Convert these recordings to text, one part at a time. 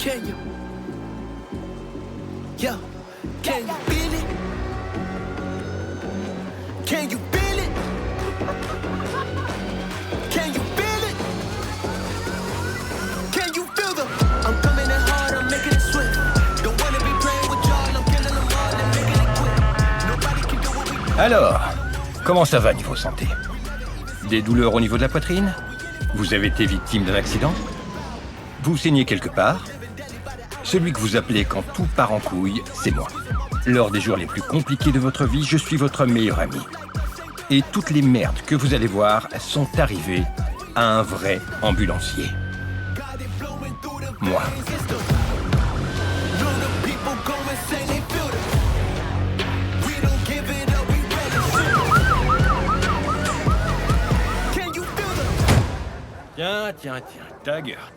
Can you? Yeah. Can you feel it? Can you feel it? Can you feel it? Can you feel the? I'm coming in hard, I'm making it swift. Don't wanna be playing with y'all, I'm killing them all and making it quick. Nobody can do what we do. Alors, comment ça va niveau santé? Des douleurs au niveau de la poitrine? Vous avez été victime d'un accident? Vous saignez quelque part? Celui que vous appelez quand tout part en couille, c'est moi. Lors des jours les plus compliqués de votre vie, je suis votre meilleur ami. Et toutes les merdes que vous allez voir sont arrivées à un vrai ambulancier. Moi. Tiens, Taggart.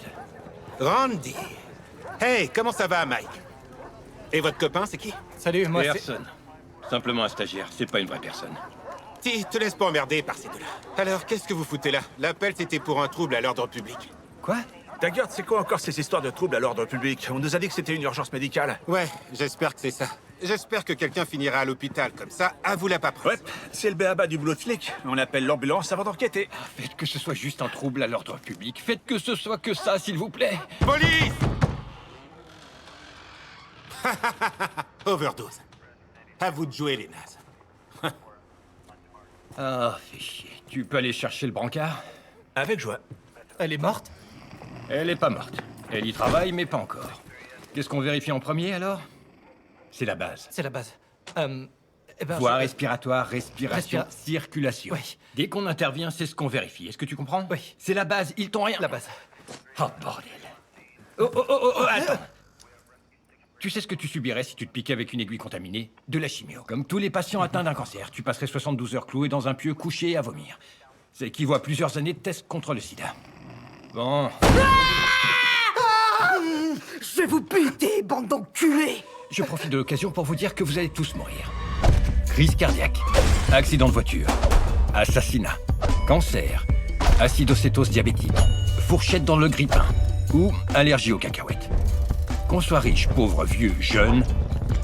Randy. Hey, comment ça va, Mike? Et votre copain, c'est qui? Salut, moi c'est... Personne. Simplement un stagiaire, c'est pas une vraie personne. Te laisse pas emmerder par ces deux-là. Alors, qu'est-ce que vous foutez là? L'appel, c'était pour un trouble à l'ordre public. Quoi? Taggart, c'est quoi encore ces histoires de troubles à l'ordre public? On nous a dit que c'était une urgence médicale. Ouais, j'espère que c'est ça. J'espère que quelqu'un finira à l'hôpital comme ça, à vous la paperasse. Ouais, c'est le béaba du boulot de flic. On appelle l'ambulance avant d'enquêter. Faites que ce soit juste un trouble à l'ordre public. Faites que ce soit que ça, s'il vous plaît. Police! Overdose. À vous de jouer, les nazes. Ah, fais chier. Tu peux aller chercher le brancard? Avec joie. Elle est morte? Elle est pas morte. Elle y travaille, mais pas encore. Qu'est-ce qu'on vérifie en premier, alors? C'est la base. C'est la base. Voie respiratoire, respiration, circulation. Oui. Dès qu'on intervient, c'est ce qu'on vérifie. Est-ce que tu comprends? Oui. C'est la base, ils t'ont rien... La base. Oh, bordel. Oh, attends. Tu sais ce que tu subirais si tu te piquais avec une aiguille contaminée? De la chimio. Comme tous les patients atteints d'un cancer, tu passerais 72 heures cloué dans un pieu couché et à vomir. Ça équivaut à plusieurs années de tests contre le sida. Bon... Je vais vous buter, bande d'enculés! Je profite de l'occasion pour vous dire que vous allez tous mourir. Crise cardiaque, accident de voiture, assassinat, cancer, acidocétose diabétique, fourchette dans le grille-pain ou allergie aux cacahuètes. Qu'on soit riche, pauvre, vieux, jeune,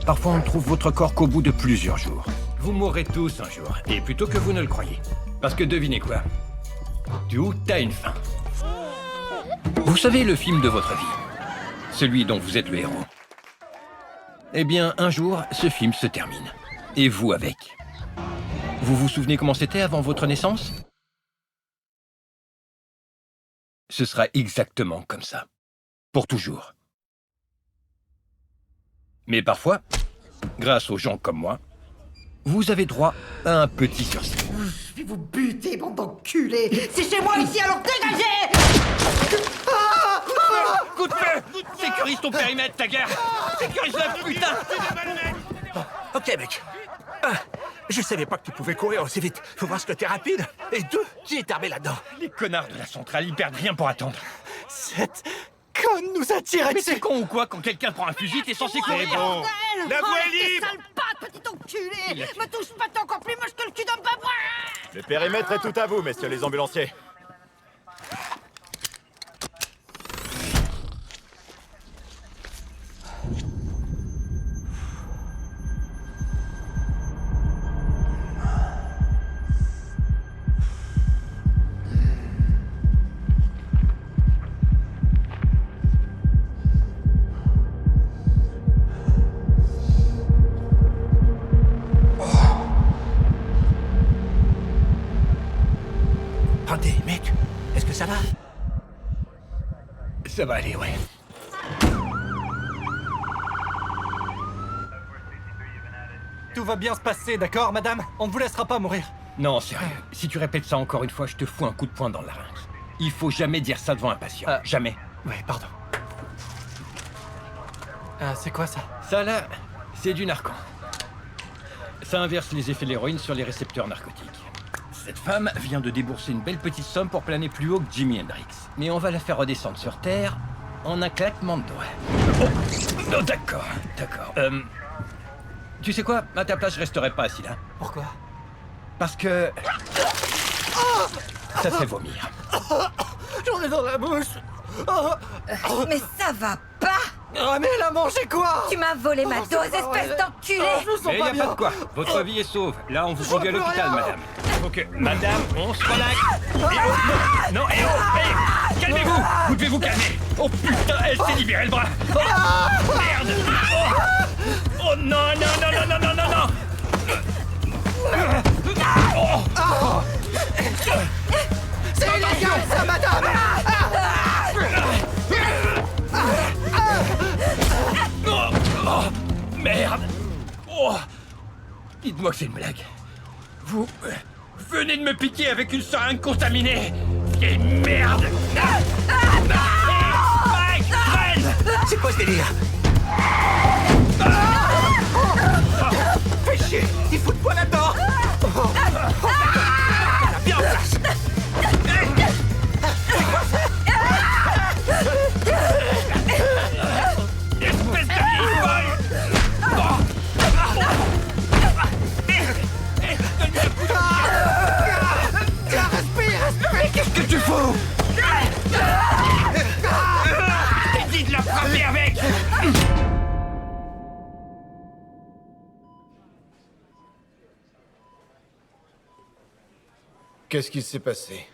parfois on ne trouve votre corps qu'au bout de plusieurs jours. Vous mourrez tous un jour, et plutôt que vous ne le croyez. Parce que devinez quoi? Tout a une fin. Vous savez le film de votre vie, celui dont vous êtes le héros. Eh bien, un jour, ce film se termine. Et vous avec. Vous vous souvenez comment c'était avant votre naissance? Ce sera exactement comme ça. Pour toujours. Mais parfois, grâce aux gens comme moi, vous avez droit à un petit sursis. Je vais vous buter, bande d'enculés! C'est chez moi ici, alors dégagez! Coup de feu! Sécurise ton périmètre, Taggart! Sécurise-le, putain! Ok, mec. Un, je savais pas que tu pouvais courir aussi vite. Faut voir ce que t'es rapide. Et deux, qui est armé là-dedans? Les connards de la centrale, ils perdent rien pour attendre. Cette conne nous a tiré Mais dessus. c'est con ou quoi? Quand quelqu'un prend un fusil, t'es censé courir. Bon, la voie est T'es libre! sale patte, petit enculé! Me touche pas, t'es encore plus moche que le cul d'un papa! Le périmètre est tout à vous, messieurs les ambulanciers. Randy, mec, est-ce que ça va? Ça va aller, ouais. Tout va bien se passer, d'accord, madame? On ne vous laissera pas mourir. Non, sérieux. Si tu répètes ça encore une fois, je te fous un coup de poing dans le larynx. Il faut jamais dire ça devant un patient. Jamais. Ouais, pardon. C'est quoi ça? Ça, là, c'est du narcan. Ça inverse les effets de l'héroïne sur les récepteurs narcotiques. Cette femme vient de débourser une belle petite somme pour planer plus haut que Jimi Hendrix. Mais on va la faire redescendre sur Terre en un claquement de doigts. Oh, non, d'accord. Tu sais quoi? À ta place, je resterai pas assis là. Pourquoi? Parce que... ça fait vomir. J'en ai dans la bouche. Mais ça va pas! Oh mais elle a mangé quoi? Tu m'as volé ma dose, espèce d'enculé! Je me sens Mais y pas a bien. pas de quoi. Votre vie est sauve. Là, on vous conduit à peux l'hôpital, rien. madame. Ok, madame, on se relaxe. Et oh, non, et oh, hey, calmez-vous. Vous devez vous calmer. Oh putain, elle s'est libérée le bras. Oh, merde. Oh non, non, non, non, non, non, non, non. C'est illégal ça, madame! Oh, merde. Oh. Dites-moi que c'est une blague. Vous venez de me piquer avec une seringue contaminée. Et merde. Mike, freine. C'est quoi ce délire? Fais chier! Il fout de quoi là-dedans? Bien en place! Espèce de vieille folle. Qu'est-ce que tu fous? T'es dit de la frapper avec. Qu'est-ce qui s'est passé?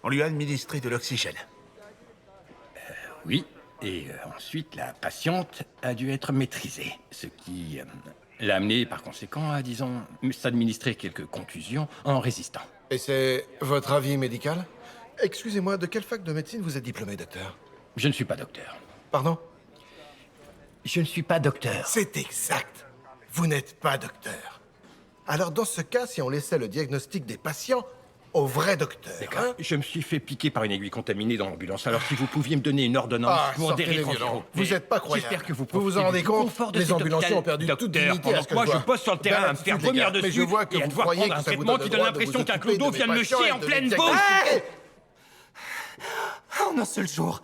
On lui a administré de l'oxygène. Oui, et ensuite la patiente a dû être maîtrisée, ce qui l'a amené par conséquent à, disons, s'administrer quelques contusions en résistant. Et c'est votre avis médical? Excusez-moi, de quelle fac de médecine vous êtes diplômé, docteur? Je ne suis pas docteur. Pardon? Je ne suis pas docteur. C'est exact. Vous n'êtes pas docteur. Alors dans ce cas, si on laissait le diagnostic des patients au vrai docteur, hein? Je me suis fait piquer par une aiguille contaminée dans l'ambulance. Alors si vous pouviez me donner une ordonnance Ah, pour sortez des les rétranchements. violons. Vous êtes pas croyable. J'espère que vous Vous vous en rendez du compte? confort de Les cet ambulanciers hôpital. ont perdu toute Docteur, dignité à pendant ce que que moi je je vois. bosse sur le terrain à me faire D'attitude, les vomir gars. Mais dessus je vois que et à vous devoir croyez prendre que un ça vous traitement donne qui le donne droit de l'impression vous qu'un occuper clodo de vient de mes me chier patients en et de pleine les bouche. exécuter. En un seul jour,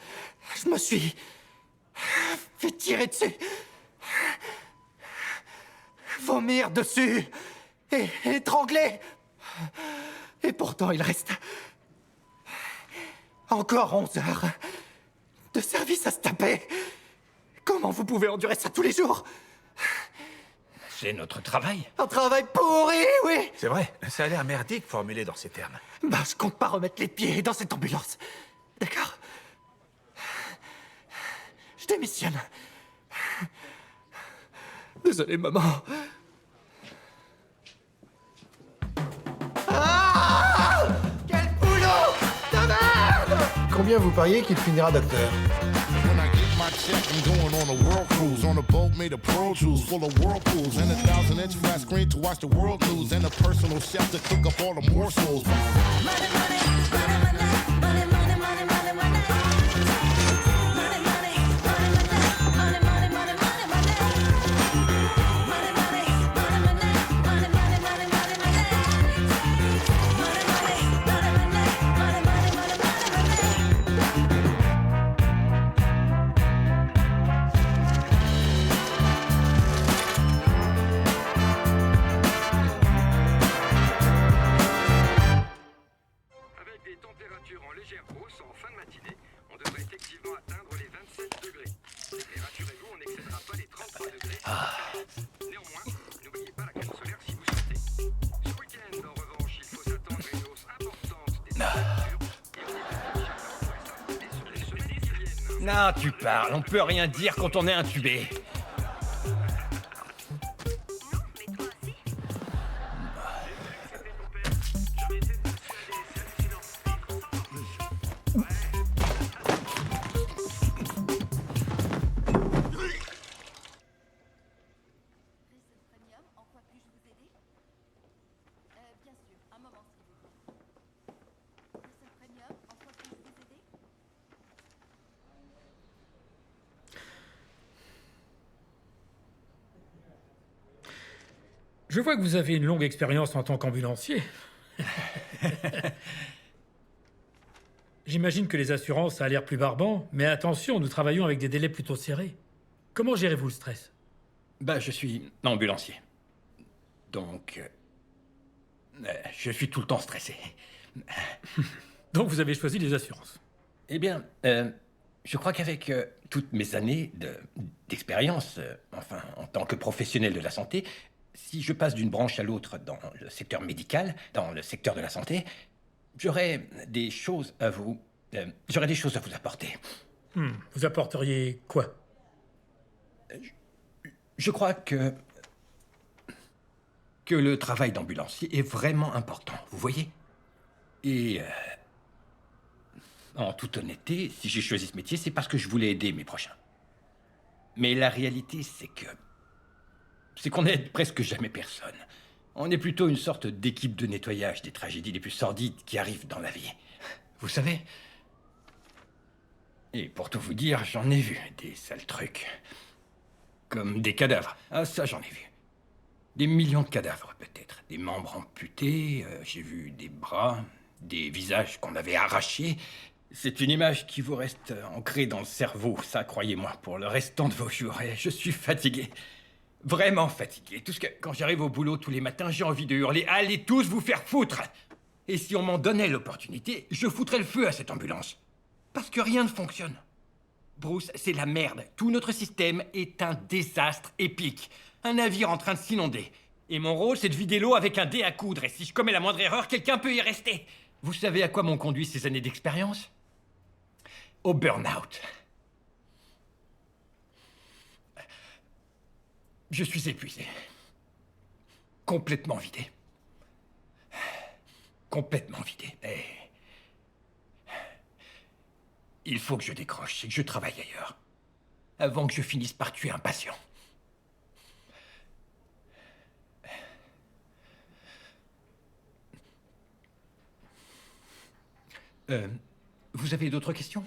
je me suis fait tirer dessus, vomir dessus et étrangler. Et pourtant, il reste encore 11 heures de service à se taper. Comment vous pouvez endurer ça tous les jours? C'est notre travail. Un travail pourri, oui. C'est vrai, ça a l'air merdique formulé dans ces termes. Bah, je compte pas remettre les pieds dans cette ambulance. D'accord? Je démissionne. Désolé, maman. Ah! Quel boulot de merde! Combien vous pariez qu'il finira docteur? When I get my check, I'm going on a world cruise. On a boat made of Pro Tools, full of whirlpools. And a 1,000-inch flat screen to watch the world news. And a personal chef to cook up all the morsels. Avec des températures en légère hausse en fin de matinée, on devrait effectivement atteindre les 27 degrés. Et rassurez-vous, on n'excédera pas les 33 degrés. Néanmoins, n'oubliez pas la crème solaire si vous sortez. Ce week-end, en revanche, il faut s'attendre à une hausse importante des températures. Et sur les semaines qui viennent. Non, tu parles. On peut rien dire quand on est intubé. En quoi puis-je vous aider? Bien sûr, un moment s'il vous plaît. Russell Premium, en quoi puis-je vous aider? Je vois que vous avez une longue expérience en tant qu'ambulancier. J'imagine que les assurances, ça a l'air plus barbant, mais attention, nous travaillons avec des délais plutôt serrés. Comment gérez-vous le stress? Bah, je suis ambulancier. Donc, je suis tout le temps stressé. Donc vous avez choisi les assurances. Eh bien, Je crois qu'avec toutes mes années d'expérience, enfin, en tant que professionnel de la santé, si je passe d'une branche à l'autre dans le secteur médical, dans le secteur de la santé, j'aurais des choses à vous... j'aurais des choses à vous apporter. Vous apporteriez quoi? Je crois que le travail d'ambulancier est vraiment important, vous voyez? Et en toute honnêteté, si j'ai choisi ce métier, c'est parce que je voulais aider mes prochains. Mais la réalité, c'est qu'on n'aide presque jamais personne. On est plutôt une sorte d'équipe de nettoyage des tragédies les plus sordides qui arrivent dans la vie. Vous savez? Et pour tout vous dire, j'en ai vu des sales trucs. Comme des cadavres. Ah, ça, j'en ai vu. Des millions de cadavres, peut-être. Des membres amputés, j'ai vu des bras, des visages qu'on avait arrachés. C'est une image qui vous reste ancrée dans le cerveau, ça, croyez-moi, pour le restant de vos jours. Et je suis fatigué. Vraiment fatigué. Tout ce que, quand j'arrive au boulot tous les matins, j'ai envie de hurler « Allez tous vous faire foutre !» Et si on m'en donnait l'opportunité, je foutrais le feu à cette ambulance. Parce que rien ne fonctionne. Bruce, c'est la merde. Tout notre système est un désastre épique. Un navire en train de s'inonder. Et mon rôle, c'est de vider l'eau avec un dé à coudre. Et si je commets la moindre erreur, quelqu'un peut y rester. Vous savez à quoi m'ont conduit ces années d'expérience? Au burn-out. Je suis épuisé. Complètement vidé. Complètement vidé. Et... il faut que je décroche et que je travaille ailleurs. Avant que je finisse par tuer un patient. Vous avez d'autres questions?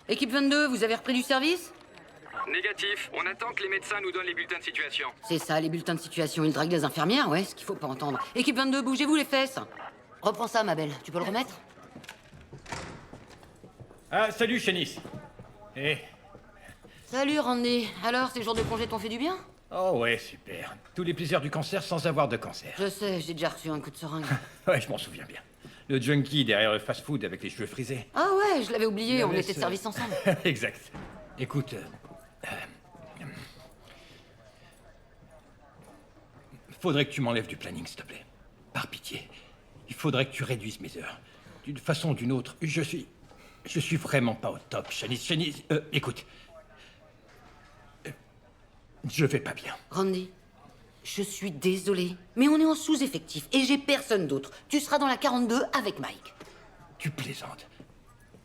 Équipe 22, vous avez repris du service? Négatif. On attend que les médecins nous donnent les bulletins de situation. C'est ça, les bulletins de situation. Ils draguent des infirmières, ouais, ce qu'il faut pas entendre. Équipe 22, bougez-vous les fesses. Reprends ça, ma belle. Tu peux le remettre? Ah, salut, Shanice. Eh. Salut, Randy. Alors, ces jours de congé t'ont fait du bien? Oh ouais, super. Tous les plaisirs du cancer sans avoir de cancer. Je sais, j'ai déjà reçu un coup de seringue. Ouais, je m'en souviens bien. Le junkie derrière le fast-food avec les cheveux frisés. Ah ouais, je l'avais oublié, on Mais était de service ensemble. Exact. Écoute, faudrait que tu m'enlèves du planning, s'il te plaît. Par pitié. Il faudrait que tu réduises mes heures. D'une façon ou d'une autre, je suis vraiment pas au top, Shanice. Écoute. Je vais pas bien. Randy, je suis désolée, mais on est en sous-effectif et j'ai personne d'autre. Tu seras dans la 42 avec Mike. Tu plaisantes.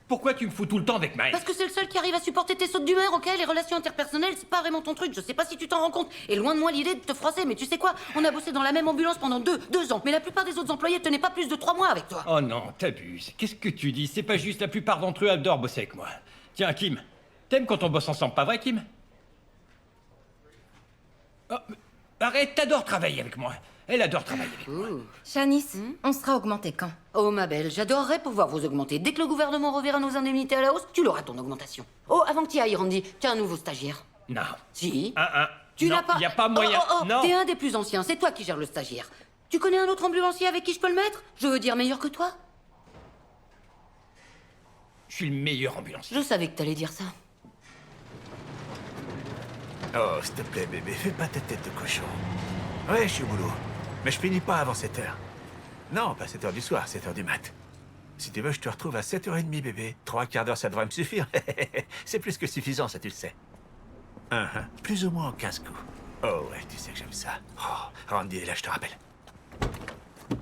Pourquoi tu me fous tout le temps avec Mike? Parce que c'est le seul qui arrive à supporter tes sautes d'humeur, ok? Les relations interpersonnelles, c'est pas vraiment ton truc, je sais pas si tu t'en rends compte. Et loin de moi l'idée de te froisser, mais tu sais quoi? On a bossé dans la même ambulance pendant 2 ans, mais la plupart des autres employés tenaient pas plus de 3 mois avec toi. Oh non, t'abuses. Qu'est-ce que tu dis? C'est pas juste, la plupart d'entre eux adorent bosser avec moi. Tiens, Kim, t'aimes quand on bosse ensemble, pas vrai, Kim? Oh, arrête, t'adores travailler avec moi. Elle adore travailler avec moi. Shanice, on sera augmenté quand? Oh ma belle, j'adorerais pouvoir vous augmenter. Dès que le gouvernement reverra nos indemnités à la hausse, tu l'auras ton augmentation. Oh, avant que tu ailles, Randy, t'es un nouveau stagiaire. Non. Si. Tu n'as pas... y a pas moyen. Non. T'es un des plus anciens, c'est toi qui gères le stagiaire. Tu connais un autre ambulancier avec qui je peux le mettre? Je veux dire meilleur que toi? Je suis le meilleur ambulancier. Je savais que t'allais dire ça. Oh, s'il te plaît, bébé, fais pas ta tête de cochon. Ouais, je suis au boulot. Mais je finis pas avant 7h. Non, pas 7h du soir, 7h du mat. Si tu veux, je te retrouve à 7h30, bébé. 3 quarts d'heure, ça devrait me suffire. C'est plus que suffisant, ça, tu le sais. Plus ou moins en 15 coups. Oh, ouais, tu sais que j'aime ça. Oh, Randy est là, je te rappelle.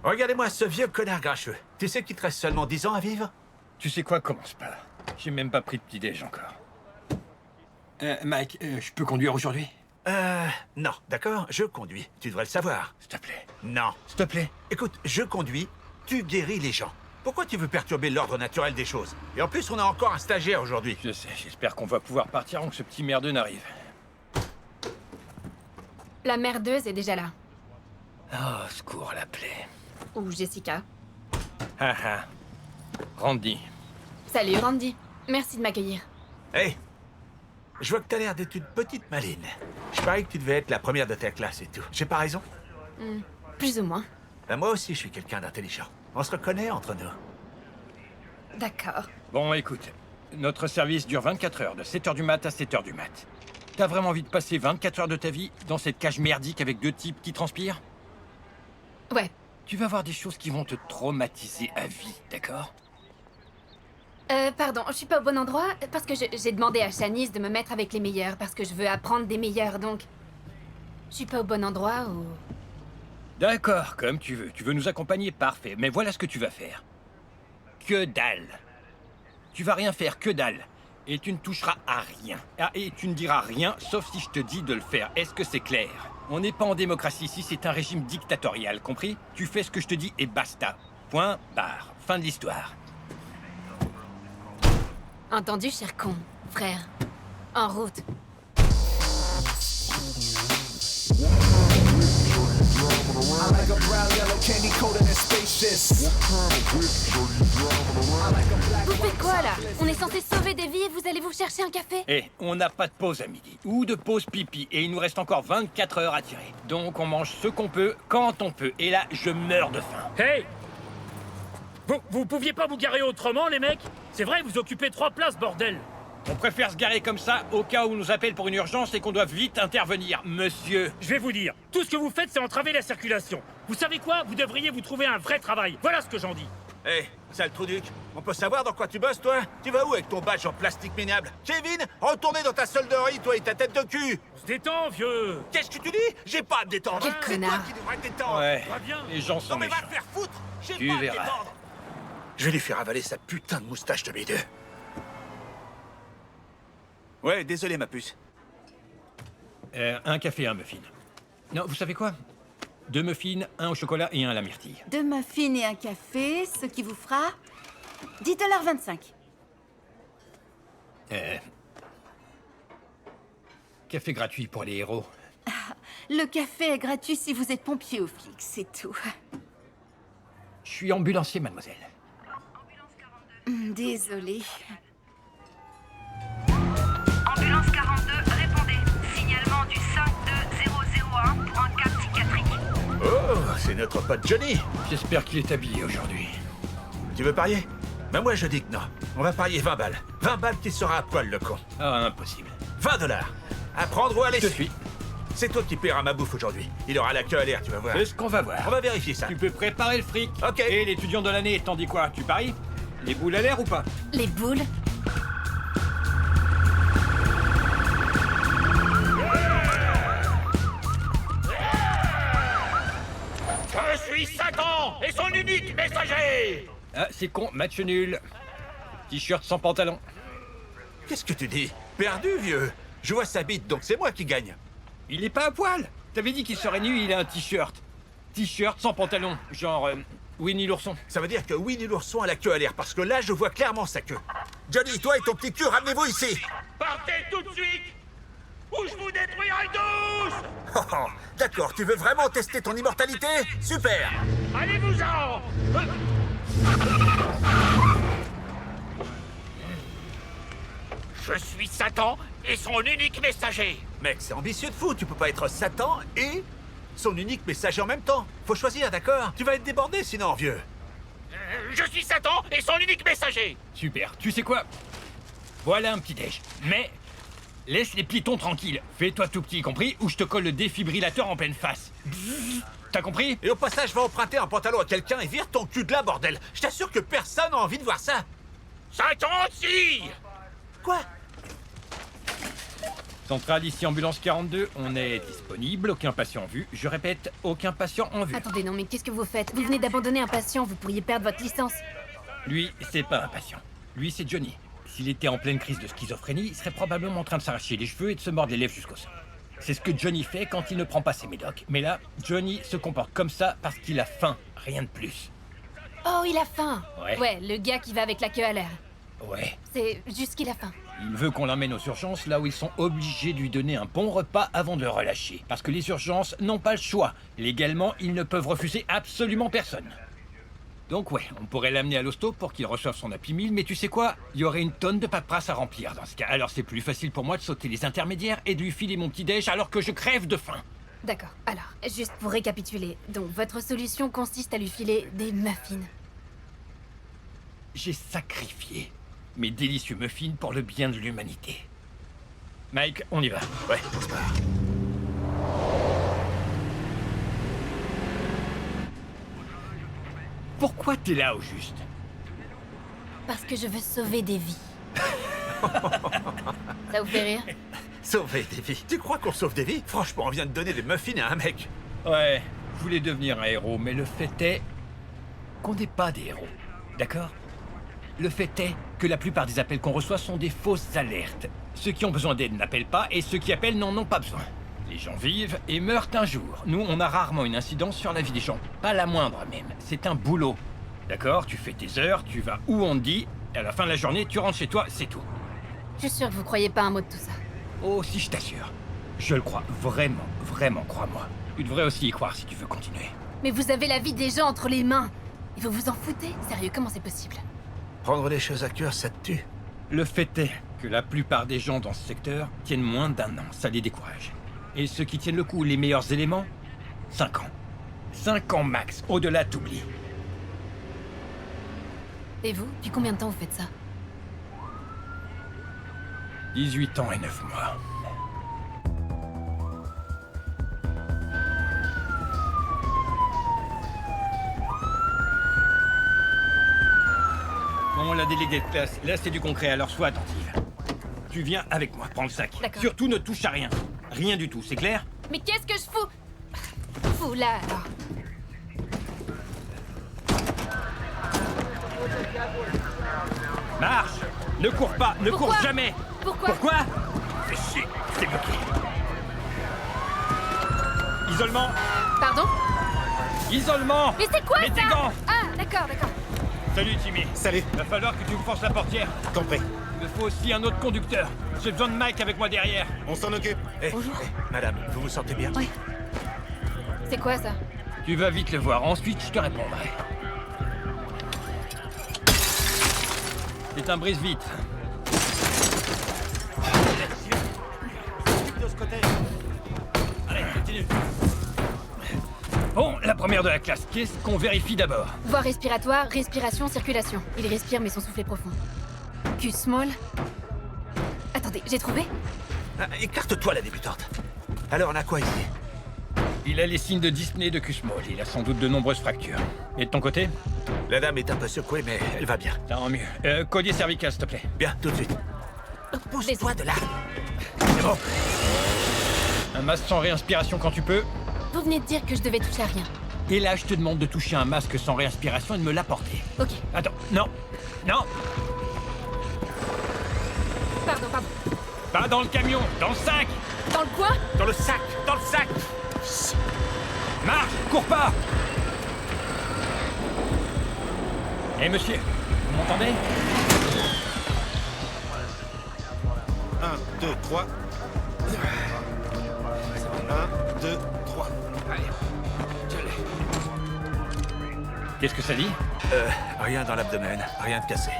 Regardez-moi ce vieux connard grincheux. Tu sais qu'il te reste seulement 10 ans à vivre? Tu sais quoi, commence pas. J'ai même pas pris de petit-déj encore. Mike, je peux conduire aujourd'hui? Non, d'accord, je conduis. Tu devrais le savoir. S'il te plaît. Non. S'il te plaît. Écoute, je conduis, tu guéris les gens. Pourquoi tu veux perturber l'ordre naturel des choses? Et en plus, on a encore un stagiaire aujourd'hui. Je sais, j'espère qu'on va pouvoir partir avant que ce petit merdeux n'arrive. La merdeuse est déjà là. Oh, secours, la plaie. Ou Jessica. Randy. Salut, Randy. Merci de m'accueillir. Hey, je vois que t'as l'air d'être une petite maline. Je parie que tu devais être la première de ta classe et tout. J'ai pas raison? Plus ou moins. Ben moi aussi, je suis quelqu'un d'intelligent. On se reconnaît entre nous. D'accord. Bon, écoute. Notre service dure 24 heures, de 7h du mat à 7h du mat. T'as vraiment envie de passer 24 heures de ta vie dans cette cage merdique avec deux types qui transpirent? Ouais. Tu vas voir des choses qui vont te traumatiser à vie, d'accord? Pardon, je suis pas au bon endroit parce que j'ai demandé à Shanice de me mettre avec les meilleurs parce que je veux apprendre des meilleurs, donc... Je suis pas au bon endroit ou... D'accord, comme tu veux. Tu veux nous accompagner, parfait. Mais voilà ce que tu vas faire. Que dalle. Tu vas rien faire, que dalle. Et tu ne toucheras à rien. Ah, et tu ne diras rien, sauf si je te dis de le faire. Est-ce que c'est clair? On n'est pas en démocratie ici, c'est un régime dictatorial, compris? Tu fais ce que je te dis et basta. Point, barre. Fin de l'histoire. Entendu, cher con, frère. En route. I like a brown, yellow, candy coated and spacious. Vous faites quoi, là? On est censé sauver des vies et vous allez vous chercher un café? Eh, on n'a pas de pause à midi, ou de pause pipi, et il nous reste encore 24 heures à tirer. Donc on mange ce qu'on peut, quand on peut, et là, je meurs de faim. Hey! Vous pouviez pas vous garer autrement, les mecs? C'est vrai, vous occupez 3 places, bordel! On préfère se garer comme ça, au cas où on nous appelle pour une urgence et qu'on doit vite intervenir, monsieur. Je vais vous dire, tout ce que vous faites, c'est entraver la circulation. Vous savez quoi? Vous devriez vous trouver un vrai travail. Voilà ce que j'en dis. Hé, sale trouduc, on peut savoir dans quoi tu bosses, toi? Tu vas où avec ton badge en plastique minable? Kevin, retournez dans ta solderie, toi et ta tête de cul! On se détend, vieux! Qu'est-ce que tu dis? J'ai pas à me détendre! Quel C'est toi connard. qui devrais te détendre! Ouais, Va bien. les gens sont Non mais va méchants. te faire foutre! J'ai Tu pas à me verras. détendre! Je vais lui faire avaler sa putain de moustache de B2. Ouais, désolé ma puce. Un café et un muffin. Non, vous savez quoi? 2 muffins, un au chocolat et un à la myrtille. 2 muffins et un café, ce qui vous fera 10,25 $. Café gratuit pour les héros. Le café est gratuit si vous êtes pompier ou flic, c'est tout. Je suis ambulancier, mademoiselle. Désolée. Ambulance 42, répondez. Signalement du 52001 pour un cas psychiatrique. Oh, c'est notre pote Johnny! J'espère qu'il est habillé aujourd'hui. Tu veux parier? Ben moi je dis que non. On va parier 20 balles. 20 balles qui sera à poil le con. Ah, impossible. 20 $. À prendre ou à Je laisser? te suis. C'est toi qui paieras ma bouffe aujourd'hui. Il aura la queue à l'air, tu vas voir. C'est ce qu'on va voir. On va vérifier ça. Tu peux préparer le fric. Ok. Et l'étudiant de l'année, t'en dis quoi? Tu paries? Les boules à l'air ou pas? Les boules? Je suis Satan et son unique messager! Ah, c'est con, match nul. T-shirt sans pantalon. Qu'est-ce que tu dis? Perdu, vieux. Je vois sa bite, donc c'est moi qui gagne. Il est pas à poil. T'avais dit qu'il serait nu, il a un t-shirt. T-shirt sans pantalon, genre Winnie l'ourson. Ça veut dire que Winnie l'ourson a la queue à l'air, parce que là, je vois clairement sa queue. Johnny, toi et ton petit cul, ramenez-vous ici. Partez tout de suite! Ou je vous détruirai tous! Oh, oh, d'accord, tu veux vraiment tester ton immortalité? Super. Allez-vous-en! Je suis Satan et son unique messager. Mec, c'est ambitieux de fou, tu peux pas être Satan et son unique messager en même temps. Faut choisir, d'accord? Tu vas être débordé sinon, vieux. Je suis Satan et son unique messager. Super. Tu sais quoi? Voilà un petit déj. Mais laisse les piétons tranquilles. Fais-toi tout petit, compris? Ou je te colle le défibrillateur en pleine face. T'as compris? Et au passage, va emprunter un pantalon à quelqu'un et vire ton cul de là, bordel. Je t'assure que personne n'a envie de voir ça. Satan aussi! Quoi? Centrale ici, ambulance 42, on est disponible, aucun patient en vue. Je répète, aucun patient en vue. Attendez, non mais qu'est-ce que vous faites? Vous venez d'abandonner un patient, vous pourriez perdre votre licence. Lui, c'est pas un patient. Lui, c'est Johnny. S'il était en pleine crise de schizophrénie, il serait probablement en train de s'arracher les cheveux et de se mordre les lèvres jusqu'au sang. C'est ce que Johnny fait quand il ne prend pas ses médocs. Mais là, Johnny se comporte comme ça parce qu'il a faim, rien de plus. Oh, il a faim! Ouais. Le gars qui va avec la queue à l'air. Ouais. C'est juste qu'il a faim. Il veut qu'on l'emmène aux urgences, là où ils sont obligés de lui donner un bon repas avant de le relâcher. Parce que les urgences n'ont pas le choix. Légalement, ils ne peuvent refuser absolument personne. Donc ouais, on pourrait l'amener à l'hosto pour qu'il reçoive son Happy Meal, mais tu sais quoi? Il y aurait une tonne de paperasse à remplir dans ce cas. Alors c'est plus facile pour moi de sauter les intermédiaires et de lui filer mon petit déj alors que je crève de faim. D'accord, alors, juste pour récapituler. Donc, votre solution consiste à lui filer des muffins. J'ai sacrifié mes délicieux muffins pour le bien de l'humanité. Mike, on y va. Ouais, on se barre. Pourquoi t'es là au juste? Parce que je veux sauver des vies. Ça vous fait rire? Sauver des vies. Tu crois qu'on sauve des vies? Franchement, on vient de donner des muffins à un mec. Ouais, je voulais devenir un héros, mais le fait est qu'on n'est pas des héros. D'accord? Le fait est que la plupart des appels qu'on reçoit sont des fausses alertes. Ceux qui ont besoin d'aide n'appellent pas et ceux qui appellent n'en ont pas besoin. Les gens vivent et meurent un jour. Nous, on a rarement une incidence sur la vie des gens. Pas la moindre même. C'est un boulot. D'accord? Tu fais tes heures, tu vas où on te dit, et à la fin de la journée, tu rentres chez toi, c'est tout. Je suis sûre que vous croyez pas un mot de tout ça. Oh, si je t'assure. Je le crois. Vraiment, vraiment, crois-moi. Tu devrais aussi y croire si tu veux continuer. Mais vous avez la vie des gens entre les mains. Et vous vous en foutez? Sérieux, comment c'est possible? Prendre les choses à cœur, ça te tue. Le fait est que la plupart des gens dans ce secteur tiennent moins d'1 an. Ça les décourage. Et ceux qui tiennent le coup, les meilleurs éléments, 5 ans. 5 ans max. Au-delà, t'oublies. Et vous? Depuis combien de temps vous faites ça? 18 ans et 9 mois. Bon, la déléguée de classe, là c'est du concret, alors sois attentive. Tu viens avec moi, prends le sac. D'accord. Surtout ne touche à rien. Rien du tout, c'est clair? Mais qu'est-ce que je fous? Fous là alors. Marche! Ne cours pas, ne Pourquoi? cours jamais! Pourquoi? Pourquoi? Fais chier, c'est bloqué. Isolement! Pardon? Isolement! Mais c'est quoi Mets ça? tes gants! Ah, d'accord, d'accord. Salut Timmy. Salut. Va falloir que tu me forces la portière. Compris. Il me faut aussi un autre conducteur. J'ai besoin de Mike avec moi derrière. On s'en occupe. Bonjour. Madame, vous vous sentez bien? Oui. C'est quoi ça? Tu vas vite le voir, ensuite je te répondrai. C'est un brise-vitre. Allez, continue. Bon, la première de la classe, qu'est-ce qu'on vérifie d'abord? Voie respiratoire, respiration, circulation. Il respire mais son souffle est profond. Q small. Attendez, j'ai trouvé? Ah, écarte-toi, la débutante. Alors, on a quoi ici? Il a les signes de dyspnée de Kusmol. Il a sans doute de nombreuses fractures. Et de ton côté? La dame est un peu secouée, mais elle va bien. Tant mieux. Collier cervical, s'il te plaît. Bien, tout de suite. Pousse-toi de là. C'est bon. Un masque sans réinspiration quand tu peux. Vous venez de dire que je devais toucher à rien. Et là, je te demande de toucher un masque sans réinspiration et de me l'apporter. Ok. Attends, non. Non. Pardon. Pas dans le camion, dans le sac. Dans le coin? Dans le sac, dans le sac. Marche, cours pas. Eh monsieur, vous m'entendez? 1, 2, 3. 1, 2, 3. Allez, je l'ai. Qu'est-ce que ça dit? Rien dans l'abdomen, rien de cassé.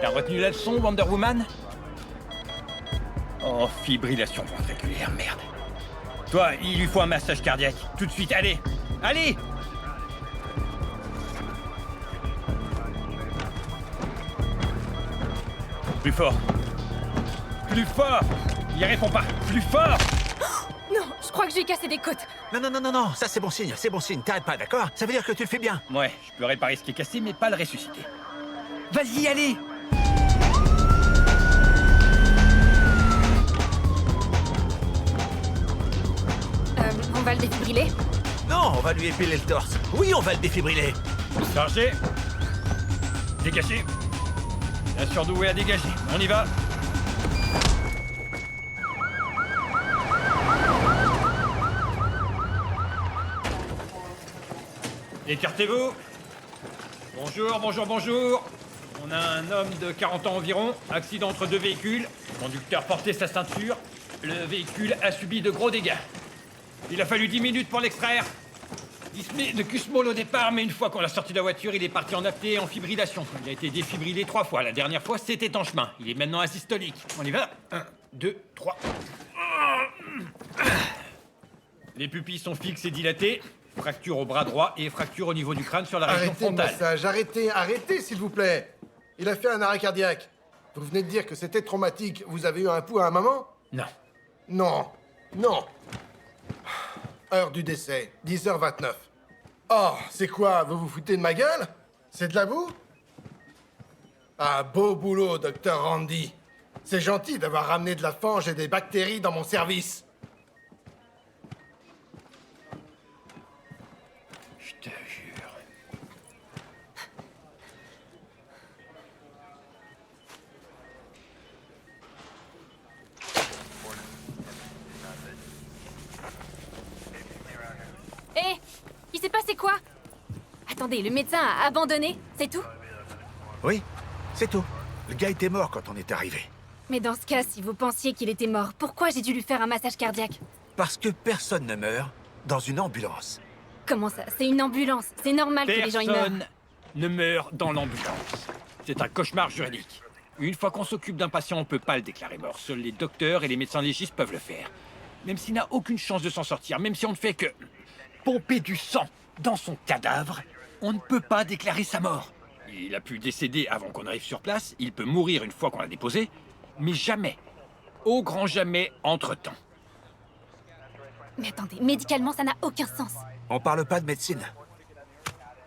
T'as retenu la leçon, Wonder Woman? Oh, fibrillation ventriculaire, merde. Toi, il lui faut un massage cardiaque. Tout de suite, allez! Allez! Plus fort. Plus fort! Il répond pas. Plus fort! Non, je crois que j'ai cassé des côtes. Non, ça c'est bon signe, t'arrêtes pas, d'accord? Ça veut dire que tu le fais bien. Ouais, je peux réparer ce qui est cassé, mais pas le ressusciter. Vas-y, allez! On va le défibriller? Non, on va lui épiler le torse. Oui, on va le défibriller. Chargé. Dégagé. La surdouée à dégager. On y va. Écartez-vous. Bonjour. On a un homme de 40 ans environ, accident entre 2 véhicules. Le conducteur portait sa ceinture. Le véhicule a subi de gros dégâts. Il a fallu 10 minutes pour l'extraire. Dyspnée de Kussmaul au départ, mais une fois qu'on l'a sorti de la voiture, il est parti en apnée et en fibrillation. Il a été défibrillé 3 fois. La dernière fois, c'était en chemin. Il est maintenant asystolique. On y va? 1, 2, 3. Les pupilles sont fixes et dilatées. Fracture au bras droit et fracture au niveau du crâne sur la région Arrêtez le frontale. massage, arrêtez, s'il vous plaît. Il a fait un arrêt cardiaque. Vous venez de dire que c'était traumatique. Vous avez eu un pouls à un moment? Non. Non. Non. Heure du décès, 10h29. Oh, c'est quoi? Vous vous foutez de ma gueule? C'est de la boue? Ah, beau boulot, docteur Randy. C'est gentil d'avoir ramené de la fange et des bactéries dans mon service. Je te jure. Hé, il s'est passé quoi? Attendez, le médecin a abandonné, c'est tout? Oui, c'est tout. Le gars était mort quand on est arrivé. Mais dans ce cas, si vous pensiez qu'il était mort, pourquoi j'ai dû lui faire un massage cardiaque? Parce que personne ne meurt dans une ambulance. Comment ça? C'est une ambulance. C'est normal que les gens y meurent. Personne ne meurt dans l'ambulance. C'est un cauchemar juridique. Une fois qu'on s'occupe d'un patient, on peut pas le déclarer mort. Seuls les docteurs et les médecins légistes peuvent le faire. Même s'il n'a aucune chance de s'en sortir, même si on ne fait que pomper du sang dans son cadavre, on ne peut pas déclarer sa mort. Il a pu décéder avant qu'on arrive sur place, il peut mourir une fois qu'on l'a déposé, mais jamais, au grand jamais, entre-temps. Mais attendez, médicalement, ça n'a aucun sens. On parle pas de médecine.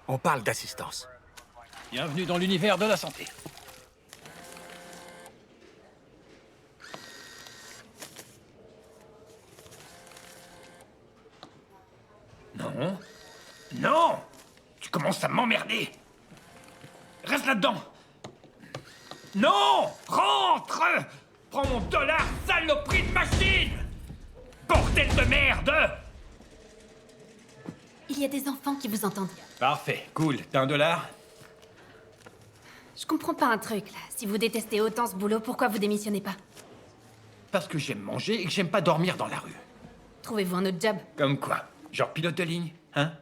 On parle d'assistance. Bienvenue dans l'univers de la santé. Non. Non! Tu commences à m'emmerder. Reste là-dedans. Non! Rentre! Prends mon dollar, saloperie de machine! Bordel de merde! Il y a des enfants qui vous entendent. Parfait, cool. T'as $1? Je comprends pas un truc, là. Si vous détestez autant ce boulot, pourquoi vous démissionnez pas? Parce que j'aime manger et que j'aime pas dormir dans la rue. Trouvez-vous un autre job? Comme quoi? Genre pilote de ligne, hein?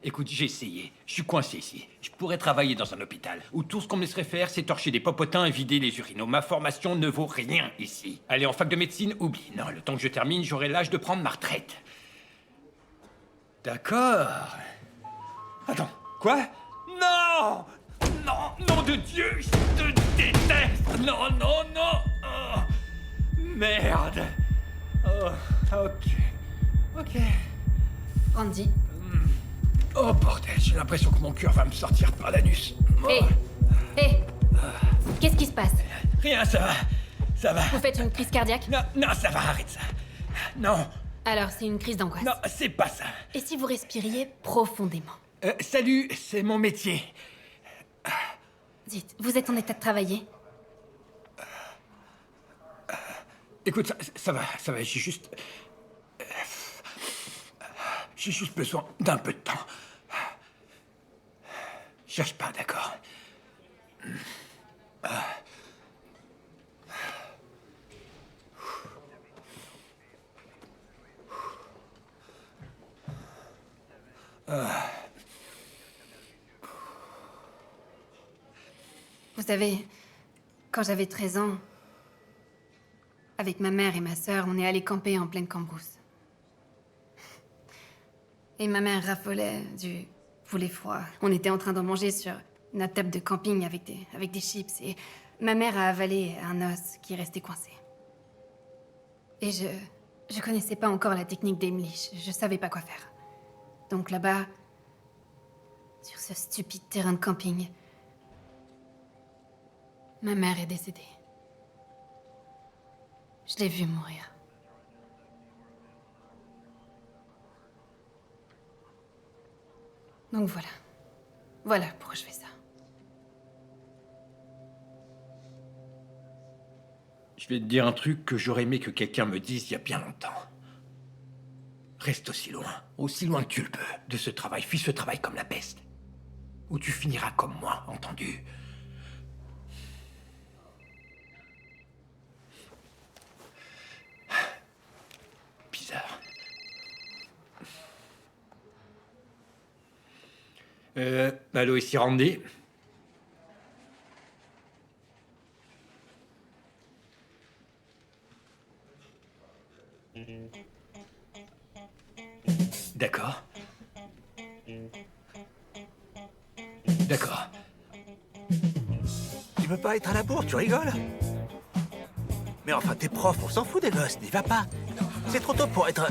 Écoute, j'ai essayé. Je suis coincé ici. Je pourrais travailler dans un hôpital où tout ce qu'on me laisserait faire, c'est torcher des popotins et vider les urinaux. Ma formation ne vaut rien ici. Aller en fac de médecine, oublie. Non, le temps que je termine, j'aurai l'âge de prendre ma retraite. D'accord. Attends, quoi? Non! Non, nom de Dieu, je te déteste! Non, non, non! Oh, merde! Oh, ok. Randy. Oh bordel, j'ai l'impression que mon cœur va me sortir par l'anus. Hé! Hé! Qu'est-ce qui se passe? Rien, ça va. Ça va. Vous faites une crise cardiaque? Non, non, ça va, arrête ça. Non. Alors, c'est une crise d'angoisse. Non, c'est pas ça. Et si vous respiriez profondément? Salut, c'est mon métier. Dites, vous êtes en état de travailler? Écoute, ça va, j'ai juste... J'ai juste besoin d'un peu de temps. Cherche pas, d'accord? Vous savez, quand j'avais 13 ans, avec ma mère et ma sœur, on est allés camper en pleine Cambrousse. Et ma mère raffolait du poulet froid. On était en train d'en manger sur notre table de camping avec des chips. Et ma mère a avalé un os qui restait coincé. Et je connaissais pas encore la technique d'Emlich. Je savais pas quoi faire. Donc là-bas, sur ce stupide terrain de camping, ma mère est décédée. Je l'ai vue mourir. Donc voilà. Voilà pourquoi je fais ça. Je vais te dire un truc que j'aurais aimé que quelqu'un me dise il y a bien longtemps. Reste aussi loin que tu le peux, de ce travail. Fuis ce travail comme la peste. Ou tu finiras comme moi, entendu? Bizarre. Allô, ici Randy. D'accord. D'accord. Tu veux pas être à la bourre, tu rigoles? Mais enfin, t'es prof, on s'en fout des gosses, n'y va pas. C'est trop tôt pour être...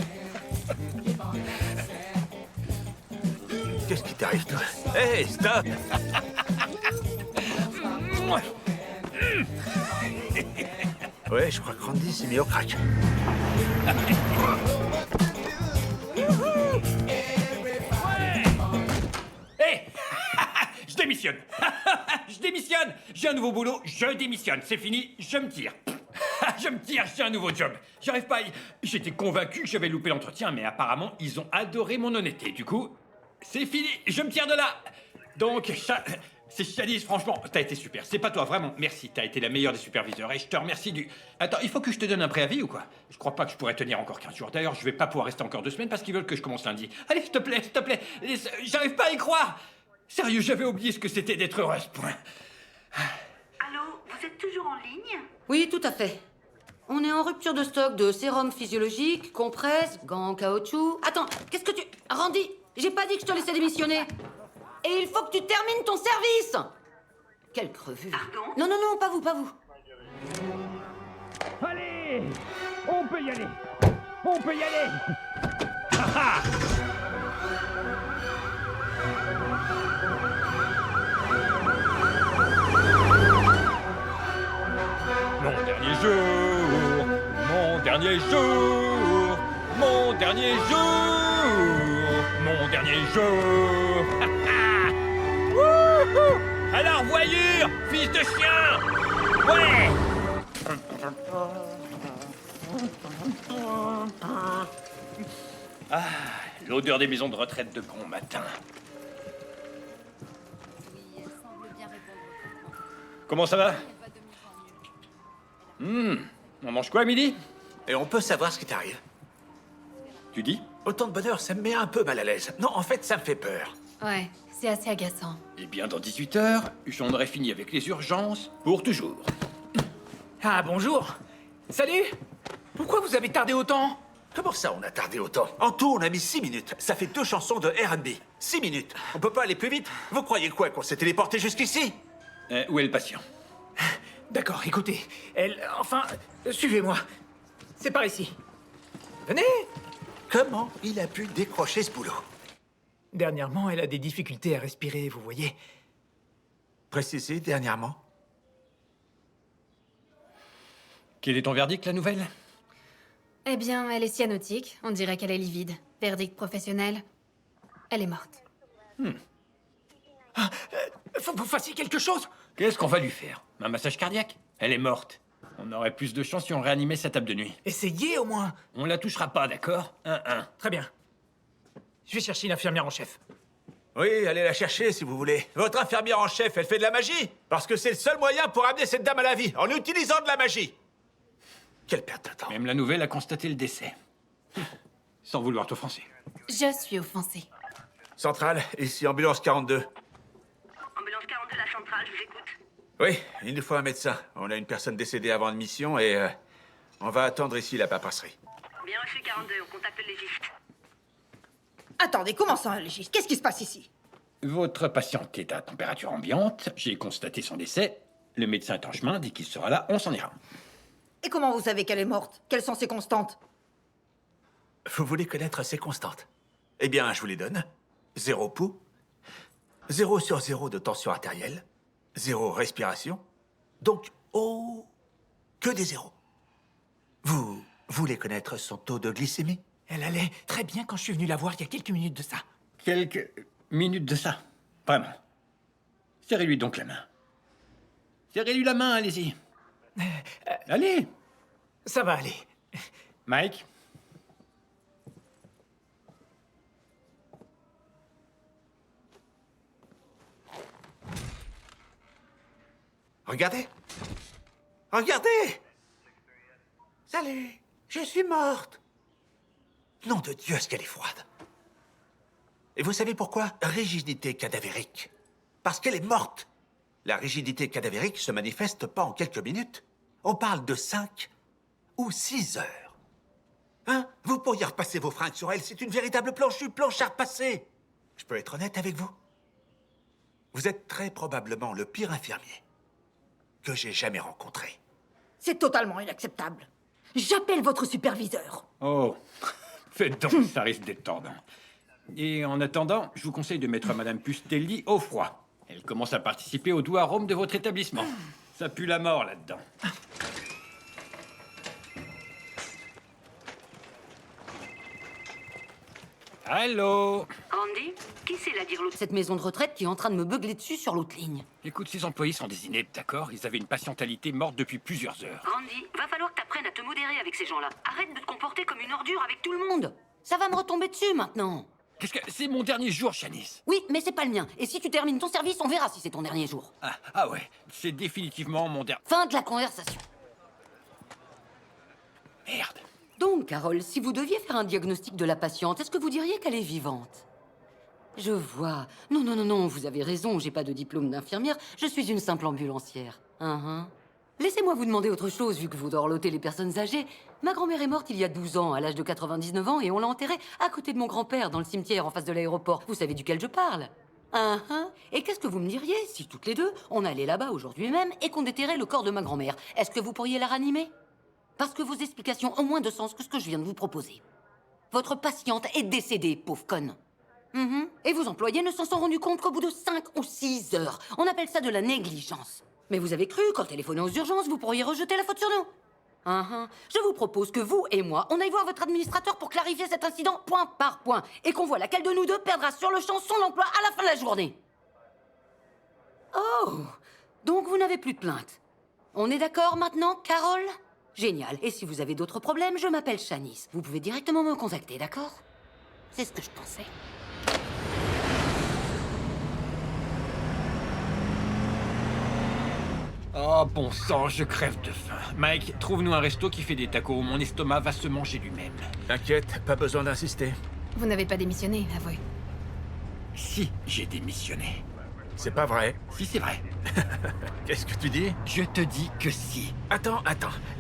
Qu'est-ce qui t'arrive, toi? Hey, stop! Ouais, je crois que Randy s'est mis au crack. Hé Je démissionne. Je démissionne. J'ai un nouveau boulot, je démissionne. C'est fini, je me tire. Je me tire, j'ai un nouveau job. J'arrive pas à J'étais convaincu que j'avais loupé l'entretien, mais apparemment, ils ont adoré mon honnêteté. Du coup, c'est fini, je me tire de là. Donc, c'est Chalice, franchement, t'as été super. C'est pas toi, vraiment. Merci, t'as été la meilleure des superviseurs. Et je te remercie du... Attends, il faut que je te donne un préavis ou quoi? Je crois pas que je pourrais tenir encore 15 jours. D'ailleurs, je vais pas pouvoir rester encore 2 semaines parce qu'ils veulent que je commence lundi. Allez, s'il te plaît, s'il te plaît. J'arrive pas à y croire. Sérieux, j'avais oublié ce que c'était d'être heureuse, point. Allô, vous êtes toujours en ligne? Oui, tout à fait. On est en rupture de stock de sérum physiologique, compresses, gants en caoutchouc... Attends, qu'est-ce que tu... Randy, j'ai pas dit que je te laissais démissionner. Et il faut que tu termines ton service. Quelle crevure. Pardon? Non, non, non, pas vous, pas vous. Allez, on peut y aller. On peut y aller. Mon dernier jour, mon dernier jour, mon dernier jour, mon dernier jour. Wouhou! Alors, voyure, fils de chien! Ouais! Ah, l'odeur des maisons de retraite de bon matin. Oui, elle semble bien répondre au traitement. Comment ça va? Elle va de mieux en mieux. On mange quoi à midi? Et on peut savoir ce qui t'arrive. Tu dis? Autant de bonheur, ça me met un peu mal à l'aise. Non, en fait, ça me fait peur. Ouais, c'est assez agaçant. Eh bien, dans 18 heures, j'en aurai fini avec les urgences pour toujours. Ah, bonjour. Salut. Pourquoi vous avez tardé autant? Comment ça, on a tardé autant? En tout, on a mis 6 minutes. Ça fait 2 chansons de R&B. 6 minutes. On peut pas aller plus vite? Vous croyez quoi, qu'on s'est téléporté jusqu'ici? Où est le patient? D'accord, écoutez. Enfin, suivez-moi. C'est par ici. Venez. Comment il a pu décrocher ce boulot? Dernièrement, elle a des difficultés à respirer, vous voyez. Précisez, dernièrement. Quel est ton verdict, la nouvelle? Eh bien, elle est cyanotique. On dirait qu'elle est livide. Verdict professionnel. Elle est morte. Faut que vous fassiez quelque chose. Qu'est-ce qu'on va lui faire? Un massage cardiaque? Elle est morte. On aurait plus de chance si on réanimait sa table de nuit. Essayez au moins. On la touchera pas, d'accord? 1-1. Très bien. Je vais chercher une infirmière en chef. Oui, allez la chercher si vous voulez. Votre infirmière en chef, elle fait de la magie? Parce que c'est le seul moyen pour amener cette dame à la vie, en utilisant de la magie. Quelle perte de temps. Même la nouvelle a constaté le décès. Sans vouloir t'offenser. Je suis offensée. Centrale, ici ambulance 42. Ambulance 42, la centrale, je vous écoute. Oui, il nous faut un médecin. On a une personne décédée avant admission et on va attendre ici la paperasserie. Bien reçu, 42, on contacte le légiste. Attendez, comment ça, un légiste? Qu'est-ce qui se passe ici? Votre patiente est à température ambiante. J'ai constaté son décès. Le médecin est en chemin. Dès qu'il sera là, on s'en ira. Et comment vous savez qu'elle est morte? Quelles sont ses constantes? Vous voulez connaître ses constantes? Eh bien, je vous les donne. 0 pouls, 0 sur 0 de tension artérielle, 0 respiration, donc, oh, que des zéros. Vous voulez connaître son taux de glycémie? Elle allait très bien quand je suis venu la voir il y a quelques minutes de ça. Quelques minutes de ça. Vraiment. Serrez-lui donc la main. Serrez-lui la main, allez-y. Allez. Ça va aller. Mike? Regardez. Regardez. Salut. Je suis morte. Nom de Dieu, ce qu'elle est froide. Et vous savez pourquoi? Rigidité cadavérique. Parce qu'elle est morte. La rigidité cadavérique se manifeste pas en quelques minutes. On parle de 5 ou 6 heures. Hein? Vous pourriez repasser vos fringues sur elle, c'est une véritable planche à repasser. Je peux être honnête avec vous? Vous êtes très probablement le pire infirmier que j'ai jamais rencontré. C'est totalement inacceptable. J'appelle votre superviseur. Oh, faites donc, ça risque d'être tordant. Et en attendant, je vous conseille de mettre Madame Pustelli au froid. Elle commence à participer au doux arôme de votre établissement. Ça pue la mort là-dedans. Allô? Randy, qui c'est la dirloute de cette maison de retraite qui est en train de me beugler dessus sur l'autre ligne? Écoute, ces employés sont des ineptes, d'accord? Ils avaient une patientalité morte depuis plusieurs heures. Randy, va falloir que t'apprennes à te modérer avec ces gens-là. Arrête de te comporter comme une ordure avec tout le monde. Ça va me retomber dessus maintenant. Qu'est-ce que... C'est mon dernier jour, Shanice. Oui, mais c'est pas le mien. Et si tu termines ton service, on verra si c'est ton dernier jour. Ah ouais, c'est définitivement mon dernier... Fin de la conversation. Merde. Donc, Carole, si vous deviez faire un diagnostic de la patiente, est-ce que vous diriez qu'elle est vivante? Je vois. Non, vous avez raison, j'ai pas de diplôme d'infirmière, je suis une simple ambulancière. Laissez-moi vous demander autre chose, vu que vous dorlotez les personnes âgées. Ma grand-mère est morte il y a 12 ans, à l'âge de 99 ans, et on l'a enterrée à côté de mon grand-père, dans le cimetière en face de l'aéroport. Vous savez duquel je parle? Et qu'est-ce que vous me diriez si toutes les deux, on allait là-bas aujourd'hui même et qu'on déterrait le corps de ma grand-mère? Est-ce que vous pourriez la ranimer? Parce que vos explications ont moins de sens que ce que je viens de vous proposer. Votre patiente est décédée, pauvre conne. Et vos employés ne s'en sont rendus compte qu'au bout de 5 ou 6 heures. On appelle ça de la négligence. Mais vous avez cru qu'en téléphonant aux urgences, vous pourriez rejeter la faute sur nous? Je vous propose que vous et moi, on aille voir votre administrateur pour clarifier cet incident point par point, et qu'on voit laquelle de nous deux perdra sur le champ son emploi à la fin de la journée. Oh, donc vous n'avez plus de plainte. On est d'accord maintenant, Carole? Génial. Et si vous avez d'autres problèmes, je m'appelle Shanice. Vous pouvez directement me contacter, d'accord? C'est ce que je pensais. Oh, bon sang, je crève de faim. Mike, trouve-nous un resto qui fait des tacos. Mon estomac va se manger lui-même. T'inquiète, pas besoin d'insister. Vous n'avez pas démissionné, avouez. Si, j'ai démissionné. C'est pas vrai. Si, c'est vrai. Qu'est-ce que tu dis? Je te dis que si. Attends,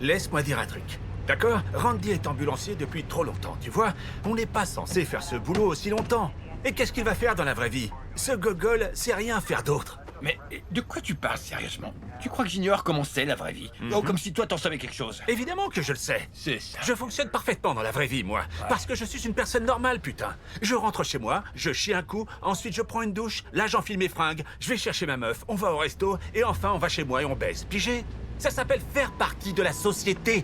laisse-moi dire un truc. D'accord? Randy est ambulancier depuis trop longtemps, tu vois? On n'est pas censé faire ce boulot aussi longtemps. Et qu'est-ce qu'il va faire dans la vraie vie? Ce gogol sait rien faire d'autre. Mais de quoi tu parles sérieusement? Tu crois que j'ignore comment c'est la vraie vie? Oh, comme si toi t'en savais quelque chose. Évidemment que je le sais. C'est ça. Je fonctionne parfaitement dans la vraie vie, moi. Ouais. Parce que je suis une personne normale, putain. Je rentre chez moi, je chie un coup, ensuite je prends une douche, là j'enfile mes fringues, je vais chercher ma meuf, on va au resto, et enfin on va chez moi et on baise. Pigé? Ça s'appelle faire partie de la société.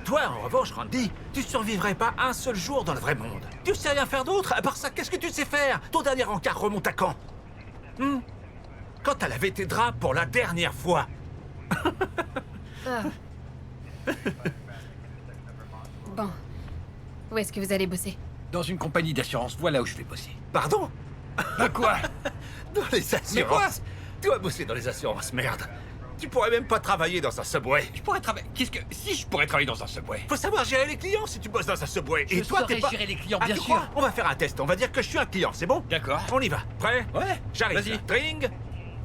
Toi, en revanche, Randy, tu survivrais pas un seul jour dans le vrai monde. Tu sais rien faire d'autre? À part ça, qu'est-ce que tu sais faire? Ton dernier encart remonte à quand? Quand t'as lavé tes draps pour la dernière fois. Bon. Où est-ce que vous allez bosser? Dans une compagnie d'assurance, voilà où je vais bosser. Pardon? Quoi? Dans les assurances? Mais quoi? Tu vas bosser dans les assurances, merde. Tu pourrais même pas travailler dans un Subway. Je pourrais travailler... Si je pourrais travailler dans un Subway? Faut savoir gérer les clients si tu bosses dans un Subway. Et toi, t'es pas... gérer les clients, bien tu sûr. Crois? On va faire un test. On va dire que je suis un client, c'est bon? D'accord. On y va. Prêt? Ouais. J'arrive. Vas-y. Tring.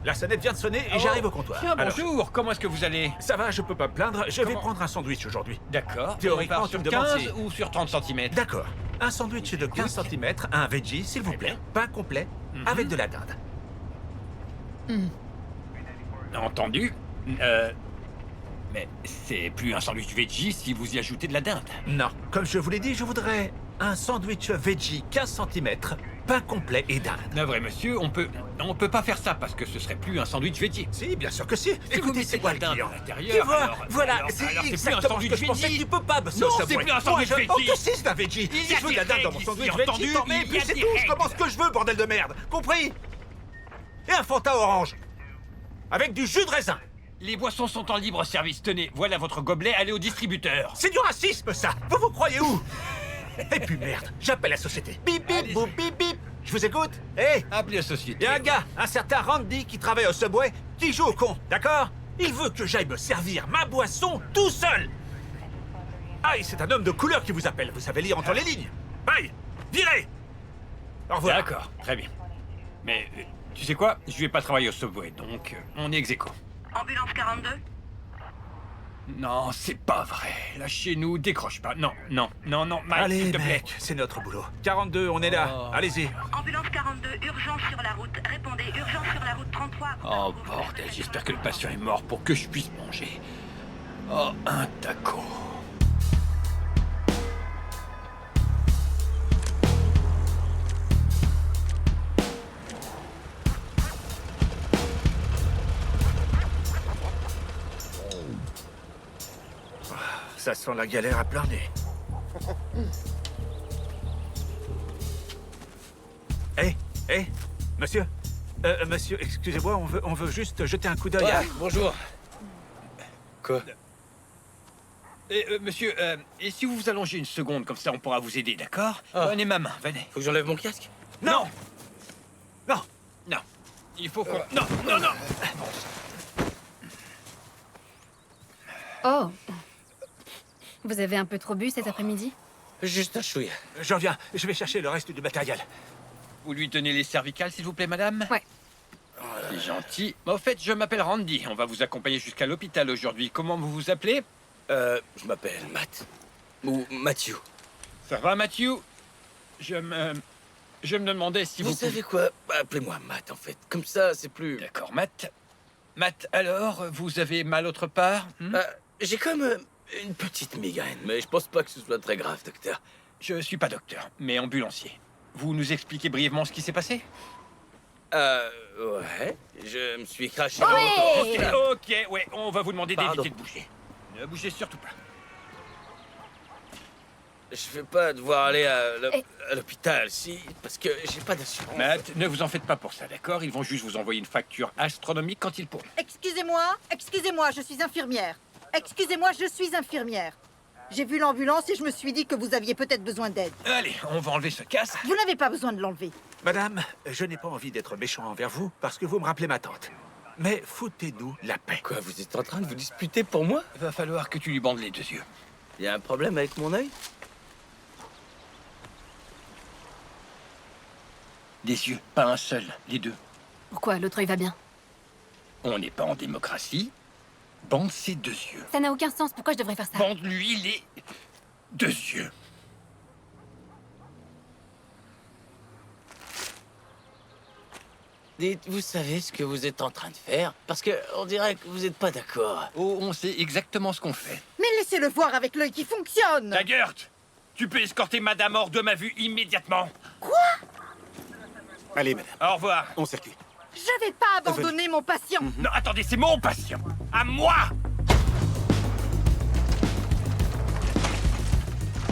La sonnette vient de sonner et j'arrive au comptoir. Tiens, Alors, bonjour. Comment est-ce que vous allez? ça va, je peux pas me plaindre. Je vais prendre un sandwich aujourd'hui. D'accord. Théoriquement, On tu part me sur demandes 15 si... ou sur 30 cm? D'accord. Un sandwich de 15 cm, un veggie, s'il vous plaît. Pain complet, avec de la dinde. Entendu. Mais c'est plus un sandwich veggie si vous y ajoutez de la dinde. Non. Comme je vous l'ai dit, je voudrais un sandwich veggie 15 cm, pain complet et dinde. Navré, monsieur, on peut pas faire ça parce que ce serait plus un sandwich veggie. Si, bien sûr que si. Si vous Écoutez, c'est quoi le dinde client? à l'intérieur, Tu vois, alors, voilà, alors, c'est alors, c'est plus un exactement ce que je pensais. sandwich Tu peux pas bosser Non, au c'est Subway. plus un sandwich Moi, veggie. Oh, que si, c'est un veggie. Il y Si a je veux de des la dinde dans règles mon ici, sandwich entendu? veggie, t'en mets, et Il y puis a c'est des tout. Je règles. commande ce que je veux, bordel de merde. Compris? Et un Fanta orange. Avec du jus de raisin. Les boissons sont en libre service. Tenez, voilà votre gobelet, allez au distributeur. C'est du racisme, ça. Vous croyez où? Et puis merde, j'appelle la société. Bip, bip, boum, bip, bip. Je vous écoute? Hé, Appelez la société. y a un gars, un certain Randy, qui travaille au Subway, qui joue au con, d'accord? Il veut que j'aille me servir ma boisson tout seul. Aïe, c'est un homme de couleur qui vous appelle. Vous savez lire entre les lignes. Aïe, virez. Au revoir. D'accord, très bien. Mais tu sais quoi? Je vais pas travailler au Subway, donc on est ex aequo. Ambulance 42? Non, c'est pas vrai. Là, chez nous, décroche pas. Non, Mike, Allez, s'il te plaît. mec, c'est notre boulot. 42, on est là. Allez-y. Ambulance 42, urgence sur la route. Répondez, urgence sur la route 33. Oh bordel, j'espère que le patient est mort pour que je puisse manger. Oh, un taco. Ça sent la galère à plein nez. Hé, monsieur. Monsieur, excusez-moi, on veut juste jeter un coup d'œil à... Bonjour. Quoi? Monsieur, et si vous vous allongez une seconde, comme ça on pourra vous aider, d'accord? Prenez ma main, venez. Faut que j'enlève mon casque? Non. Il faut qu'on... Non. Oh. Vous avez un peu trop bu cet après-midi? Juste un chouïa. J'en viens, je vais chercher le reste du matériel. Vous lui donnez les cervicales, s'il vous plaît, madame? Ouais. C'est gentil. Au fait, je m'appelle Randy. On va vous accompagner jusqu'à l'hôpital aujourd'hui. Comment vous vous appelez? Je m'appelle Matt. Ou Matthew. Ça va, Matthew? Je me demandais si vous... Vous savez quoi? Appelez-moi Matt, en fait. Comme ça, c'est plus... D'accord, Matt. Matt, alors, vous avez mal autre part? J'ai comme une petite migraine, mais je pense pas que ce soit très grave, docteur. Je suis pas docteur, mais ambulancier. Vous nous expliquez brièvement ce qui s'est passé? Ouais. Je me suis craché. Ok, ouais, on va vous demander d'éviter de bouger. Ne bougez surtout pas. Je vais pas devoir aller à l'hôpital, si, parce que j'ai pas d'assurance. Matt, ne vous en faites pas pour ça, d'accord? Ils vont juste vous envoyer une facture astronomique quand ils pourront. Excusez-moi, je suis infirmière. J'ai vu l'ambulance et je me suis dit que vous aviez peut-être besoin d'aide. Allez, on va enlever ce casque. Vous n'avez pas besoin de l'enlever. Madame, je n'ai pas envie d'être méchant envers vous, parce que vous me rappelez ma tante. Mais foutez-nous la paix. Quoi, vous êtes en train de vous disputer pour moi? Va falloir que tu lui bandes les deux yeux. Y a un problème avec mon œil? Des yeux, pas un seul, les deux. Pourquoi? L'autre œil va bien. On n'est pas en démocratie. Bande ses deux yeux. Ça n'a aucun sens. Pourquoi je devrais faire ça? Bande-lui les deux yeux. Dites, vous savez ce que vous êtes en train de faire? Parce que on dirait que vous n'êtes pas d'accord. Oh, on sait exactement ce qu'on fait. Mais laissez-le voir avec l'œil qui fonctionne. Taggart, tu peux escorter madame hors de ma vue immédiatement. Quoi? Allez, madame. Au revoir. On circule. Je vais pas abandonner mon patient. Non, attendez, c'est mon patient. À moi.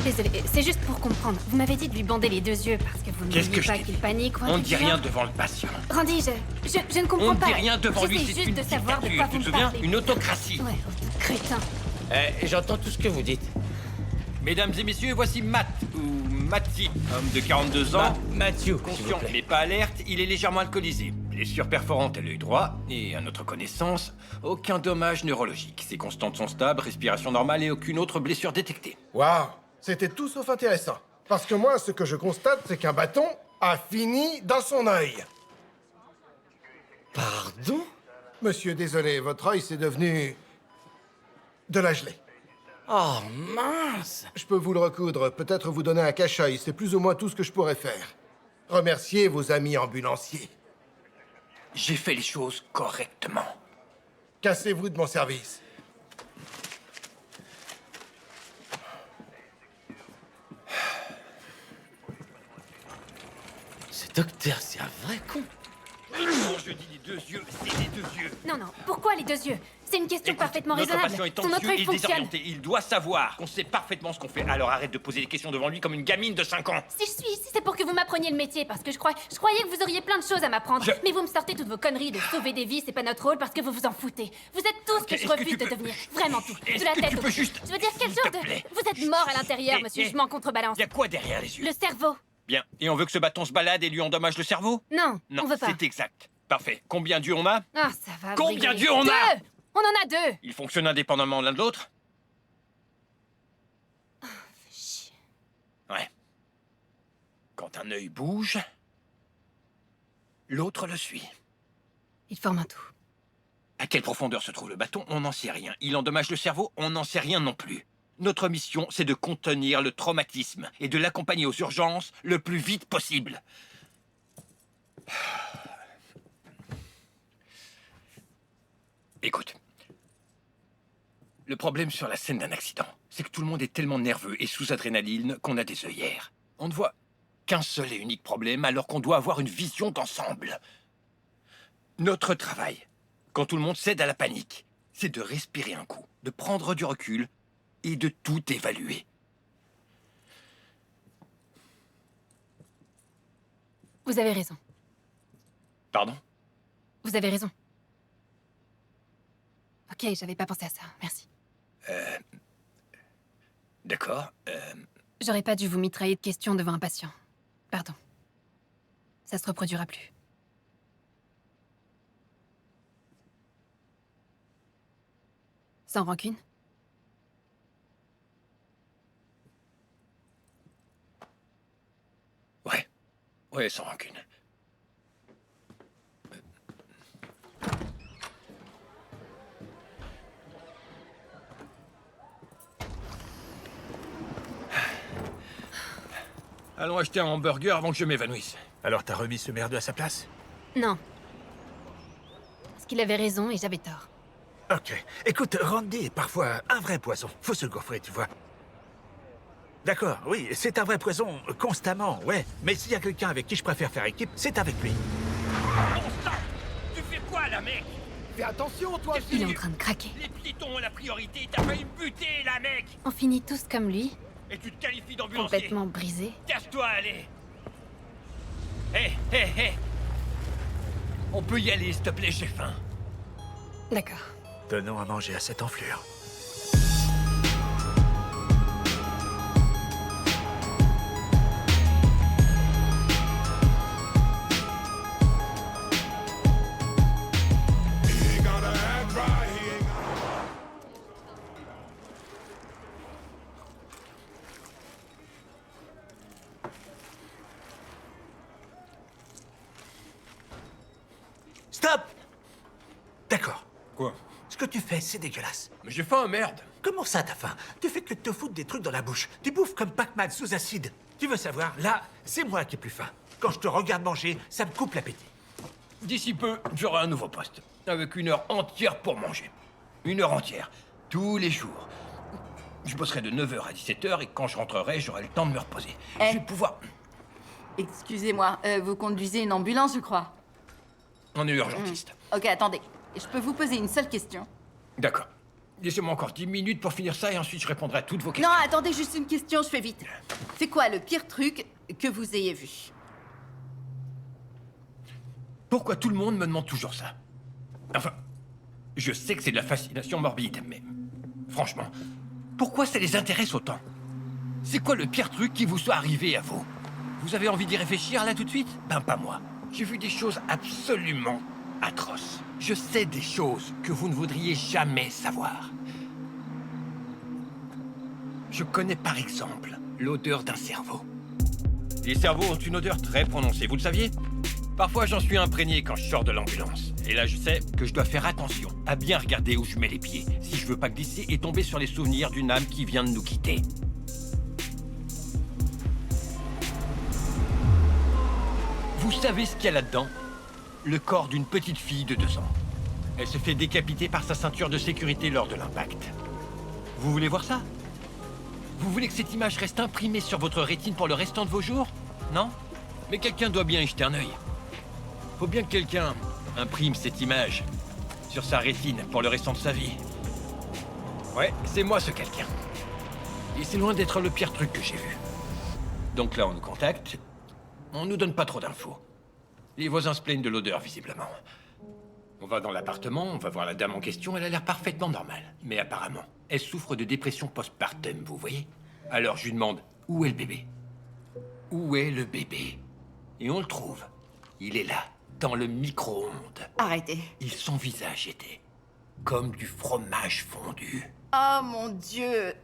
Désolé, c'est juste pour comprendre. Vous m'avez dit de lui bander les deux yeux parce que vous ne Qu'est-ce que vouliez je pas t'ai qu'il dit? panique ou un On ne truc dit du rien genre. devant le patient. Randy, je ne comprends On ne pas. dit rien devant lui, J'essaie c'est juste une de savoir de quoi dictature, vous tu me te souviens? parlez. Une autocratie. Ouais, crétin. J'entends tout ce que vous dites. Mesdames et messieurs, voici Matt, ou Matty, homme de 42 ans. Matthew, s'il vous Conscient, plaît. mais pas alerte, il est légèrement alcoolisé. Blessure perforante à l'œil droit, et à notre connaissance, aucun dommage neurologique. Ses constantes sont stables, respiration normale et aucune autre blessure détectée. Waouh, c'était tout sauf intéressant. Parce que moi, ce que je constate, c'est qu'un bâton a fini dans son œil. Pardon? Monsieur, désolé, votre œil, c'est devenu... de la gelée. Oh, mince! Je peux vous le recoudre, peut-être vous donner un cache-œil, c'est plus ou moins tout ce que je pourrais faire. Remerciez vos amis ambulanciers. J'ai fait les choses correctement. Cassez-vous de mon service. Ce docteur, c'est un vrai con. Quand je dis les deux yeux, c'est les deux yeux. Non, pourquoi les deux yeux? C'est une question parfaitement Notre raisonnable. patient est Son autre anxieux œil et fonctionne. désorienté. Il doit savoir qu'on sait parfaitement ce qu'on fait. Alors arrête de poser des questions devant lui comme une gamine de 5 ans. Si je suis ici, c'est pour que vous m'appreniez le métier, parce que je croyais que vous auriez plein de choses à m'apprendre. Mais vous me sortez toutes vos conneries de sauver des vies, c'est pas notre rôle parce que vous vous en foutez. Vous êtes tout ce que je refuse de devenir. Vraiment tout. De la tête. Je veux dire, quel genre de... Vous êtes mort à l'intérieur, monsieur, je m'en contrebalance. Y a quoi derrière les yeux? Le cerveau. Bien. Et on veut que ce bâton se balade et lui endommage le cerveau? Non, Non, on veut pas. c'est exact. Parfait. Combien d'yeux on a? Ah, ça va. Combien rigoler. d'yeux on a? 2! On en a 2. Ils fonctionnent indépendamment l'un de l'autre? Ouais. Quand un œil bouge, L'autre le suit. Il forme un tout. À quelle profondeur se trouve le bâton? On n'en sait rien. Il endommage le cerveau? On n'en sait rien non plus. Notre mission, c'est de contenir le traumatisme et de l'accompagner aux urgences le plus vite possible. Écoute. Le problème sur la scène d'un accident, c'est que tout le monde est tellement nerveux et sous adrénaline qu'on a des œillères. On ne voit qu'un seul et unique problème alors qu'on doit avoir une vision d'ensemble. Notre travail, quand tout le monde cède à la panique, c'est de respirer un coup, de prendre du recul et de tout évaluer. Vous avez raison. Pardon? Vous avez raison. Ok, j'avais pas pensé à ça, merci. D'accord. J'aurais pas dû vous mitrailler de questions devant un patient. Pardon. Ça se reproduira plus. Sans rancune? Ouais, sans rancune. Allons acheter un hamburger avant que je m'évanouisse. Alors t'as remis ce merdeux à sa place? Non. Parce qu'il avait raison et j'avais tort. Ok. Écoute, Randy est parfois un vrai poison. Faut se gaufrer, tu vois. D'accord, oui, c'est un vrai poison, constamment, ouais. Mais s'il y a quelqu'un avec qui je préfère faire équipe, c'est avec lui. Constant! Tu fais quoi, là, mec? Fais attention, toi aussi! Il est en train de craquer. Les piétons ont la priorité, t'as failli me buter, là, mec! On finit tous comme lui. Et tu te qualifies d'ambulancier? Complètement brisé. Casse-toi, allez! Hé, hé, hé! On peut y aller, s'il te plaît, j'ai faim. D'accord. Donnons à manger à cette enflure. Stop! D'accord. Quoi? Ce que tu fais, c'est dégueulasse. Mais j'ai faim, merde! Comment ça, t'as faim? Tu fais que te foutre des trucs dans la bouche. Tu bouffes comme Pac-Man sous acide. Tu veux savoir? Là, c'est moi qui ai plus faim. Quand je te regarde manger, ça me coupe l'appétit. D'ici peu, j'aurai un nouveau poste. Avec 1 heure entière pour manger. 1 heure entière. Tous les jours. Je bosserai de 9h à 17h et quand je rentrerai, j'aurai le temps de me reposer. Je vais pouvoir... Excusez-moi, vous conduisez une ambulance, je crois. On est urgentiste. Ok, attendez. Je peux vous poser une seule question? D'accord. Laissez-moi encore 10 minutes pour finir ça et ensuite je répondrai à toutes vos questions. Non, attendez, juste une question, je fais vite. C'est quoi le pire truc que vous ayez vu? Pourquoi tout le monde me demande toujours ça? Enfin, je sais que c'est de la fascination morbide, mais... Franchement, pourquoi ça les intéresse autant? C'est quoi le pire truc qui vous soit arrivé à vous? Vous avez envie d'y réfléchir là tout de suite? Ben pas moi. J'ai vu des choses absolument atroces. Je sais des choses que vous ne voudriez jamais savoir. Je connais par exemple l'odeur d'un cerveau. Les cerveaux ont une odeur très prononcée, vous le saviez? Parfois j'en suis imprégné quand je sors de l'ambulance. Et là je sais que je dois faire attention à bien regarder où je mets les pieds, si je veux pas glisser et tomber sur les souvenirs d'une âme qui vient de nous quitter. Vous savez ce qu'il y a là-dedans? Le corps d'une petite fille de 2 ans. Elle se fait décapiter par sa ceinture de sécurité lors de l'impact. Vous voulez voir ça? Vous voulez que cette image reste imprimée sur votre rétine pour le restant de vos jours? Non? Mais quelqu'un doit bien y jeter un œil. Faut bien que quelqu'un imprime cette image sur sa rétine pour le restant de sa vie. Ouais, c'est moi ce quelqu'un. Et c'est loin d'être le pire truc que j'ai vu. Donc là, on nous contacte. On nous donne pas trop d'infos. Les voisins se plaignent de l'odeur, visiblement. On va dans l'appartement, on va voir la dame en question, elle a l'air parfaitement normale. Mais apparemment, elle souffre de dépression postpartum, vous voyez? Alors je lui demande, où est le bébé? Où est le bébé? Et on le trouve. Il est là, dans le micro-ondes. Arrêtez. Et son visage était comme du fromage fondu. Oh mon Dieu!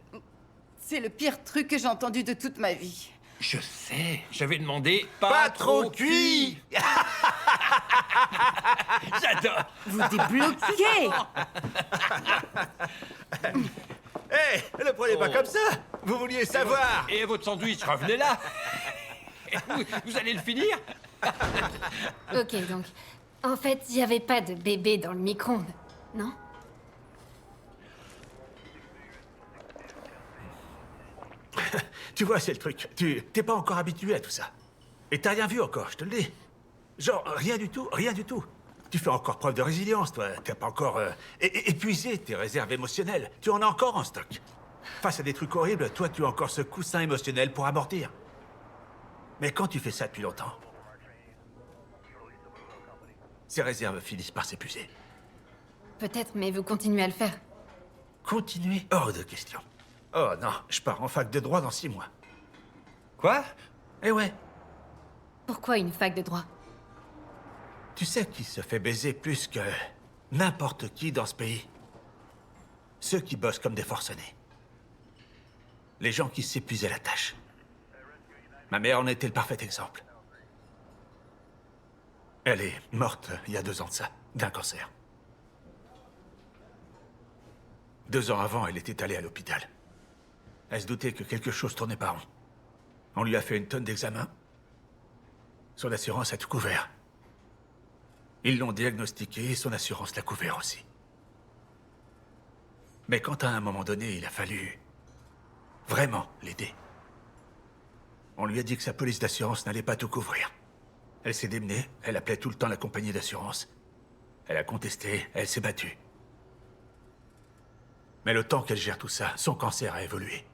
C'est le pire truc que j'ai entendu de toute ma vie. Je sais, j'avais demandé pas trop cuit. J'adore. Vous débloquez. Hé, le prenez pas comme ça. Vous vouliez savoir. Et votre sandwich, revenez là. Vous allez le finir? Ok, donc, en fait, il n'y avait pas de bébé dans le micro-ondes, non? Tu vois, c'est le truc. T'es pas encore habitué à tout ça. Et t'as rien vu encore, je te le dis. Genre, rien du tout, rien du tout. Tu fais encore preuve de résilience, toi. T'as pas encore épuisé tes réserves émotionnelles. Tu en as encore en stock. Face à des trucs horribles, toi, tu as encore ce coussin émotionnel pour amortir. Mais quand tu fais ça depuis longtemps, ces réserves finissent par s'épuiser. Peut-être, mais vous continuez à le faire. Continuer? Hors de question. Oh non, je pars en fac de droit dans 6 mois. Quoi? Eh ouais. Pourquoi une fac de droit? Tu sais qui se fait baiser plus que n'importe qui dans ce pays? Ceux qui bossent comme des forcenés. Les gens qui s'épuisent à la tâche. Ma mère en était le parfait exemple. Elle est morte il y a 2 ans de ça, d'un cancer. 2 ans avant, elle était allée à l'hôpital. Elle se doutait que quelque chose tournait pas rond. On lui a fait une tonne d'examens. Son assurance a tout couvert. Ils l'ont diagnostiqué et son assurance l'a couvert aussi. Mais quand à un moment donné, il a fallu vraiment l'aider, on lui a dit que sa police d'assurance n'allait pas tout couvrir. Elle s'est démenée, elle appelait tout le temps la compagnie d'assurance. Elle a contesté, elle s'est battue. Mais le temps qu'elle gère tout ça, son cancer a évolué.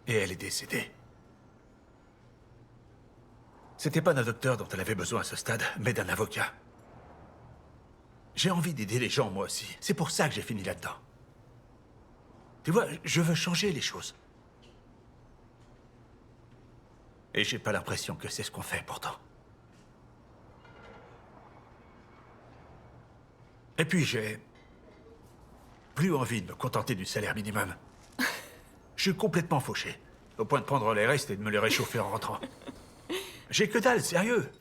Et elle est décédée. C'était pas d'un docteur dont elle avait besoin à ce stade, mais d'un avocat. J'ai envie d'aider les gens, moi aussi. C'est pour ça que j'ai fini là-dedans. Tu vois, je veux changer les choses. Et j'ai pas l'impression que c'est ce qu'on fait, pourtant. Et puis j'ai plus envie de me contenter du salaire minimum. Je suis complètement fauché, au point de prendre les restes et de me les réchauffer en rentrant. J'ai que dalle, sérieux.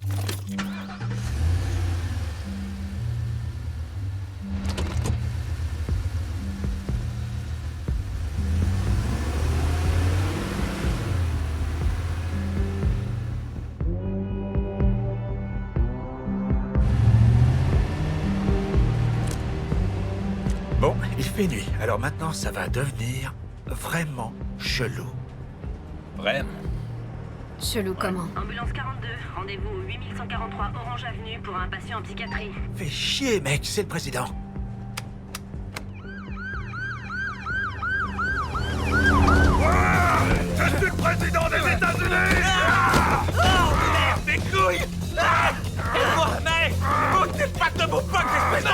Bon, il fait nuit, alors maintenant ça va devenir vraiment chelou. Vraiment? Chelou comment? Ambulance 42, rendez-vous au 8143 Orange Avenue pour un patient en psychiatrie. Fais chier, mec, c'est le président. Je suis le président des États-Unis! Oh merde, mes couilles! Aide-moi, mec! Oh, t'es pas de mon fuck, espèce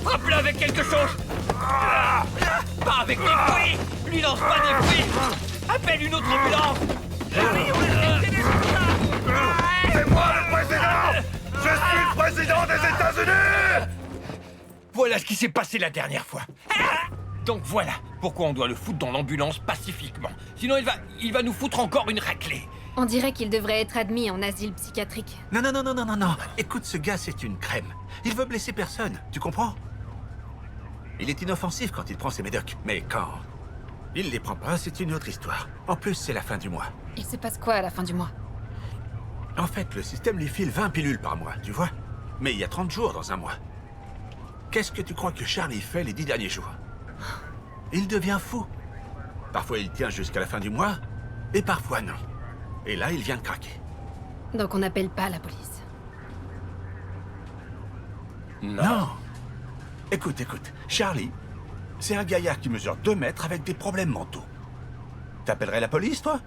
Frappe-le avec quelque chose! Pas avec des fruits! Lui lance pas des fruits! Appelle une autre ambulance! C'est moi le président! Je suis le président des États-Unis! Voilà ce qui s'est passé la dernière fois. Donc voilà pourquoi on doit le foutre dans l'ambulance pacifiquement. Sinon il va nous foutre encore une raclée. On dirait qu'il devrait être admis en asile psychiatrique. Non, non, non, non, non, non, non. Écoute, ce gars, c'est une crème. Il veut blesser personne, tu comprends? Il est inoffensif quand il prend ses médocs, mais quand il les prend pas, c'est une autre histoire. En plus, c'est la fin du mois. Il se passe quoi à la fin du mois? En fait, le système lui file 20 pilules par mois, tu vois? Mais il y a 30 jours dans un mois. Qu'est-ce que tu crois que Charlie fait les 10 derniers jours? Il devient fou. Parfois, il tient jusqu'à la fin du mois, et parfois non. Et là, il vient de craquer. Donc on n'appelle pas la police. Non. Écoute, écoute. Charlie, c'est un gaillard qui mesure 2 mètres avec des problèmes mentaux. T'appellerais la police, toi?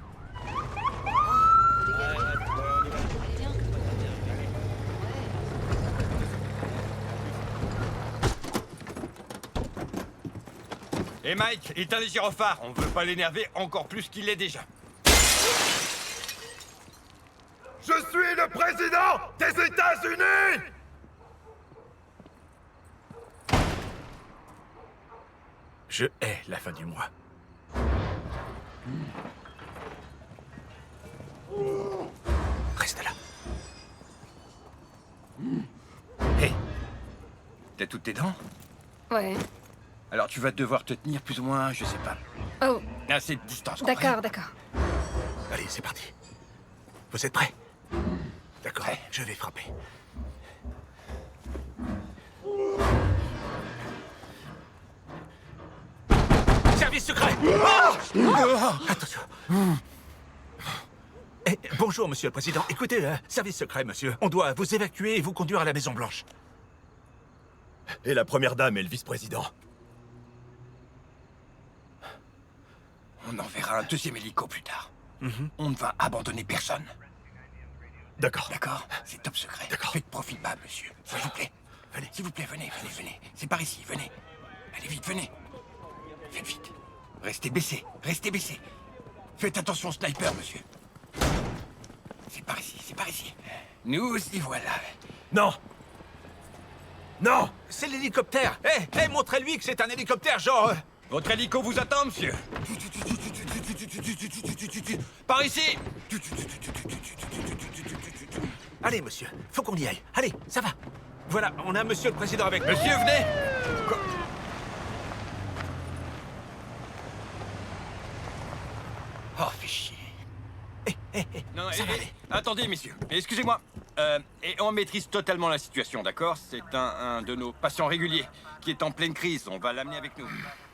Et Mike, éteins les gyrophares. On veut pas l'énerver encore plus qu'il l'est déjà. Je suis le président des États-Unis! Je hais la fin du mois. Reste là. Hé, t'as toutes tes dents? Ouais. Alors tu vas devoir te tenir plus ou moins, je sais pas, Oh, à assez de distance. d'accord, d'accord. Allez, c'est parti. Vous êtes prêts? D'accord, je vais frapper. Service secret! Attention. Eh, bonjour, monsieur le président. Écoutez, service secret, monsieur. On doit vous évacuer et vous conduire à la Maison Blanche. Et la première dame et le vice-président. On enverra un deuxième hélico plus tard. On ne va abandonner personne. D'accord. D'accord? C'est top secret. D'accord. Faites profil bas, monsieur. S'il vous plaît. Venez. S'il vous plaît, venez, venez, venez. C'est par ici, venez. Allez vite, venez. Faites vite. Restez baissés, restez baissés. Faites attention au sniper, monsieur. C'est par ici, c'est par ici. Nous y voilà. Non! Non! C'est l'hélicoptère! Eh, montrez-lui que c'est un hélicoptère, genre... Votre hélico vous attend, monsieur. Par ici. Allez, monsieur, faut qu'on y aille. Allez, ça va. Voilà, on a monsieur le président avec nous. Monsieur, venez. Oh, fais chier. Non, attendez, messieurs. Excusez-moi. Et on maîtrise totalement la situation, d'accord? C'est un de nos patients réguliers qui est en pleine crise. On va l'amener avec nous.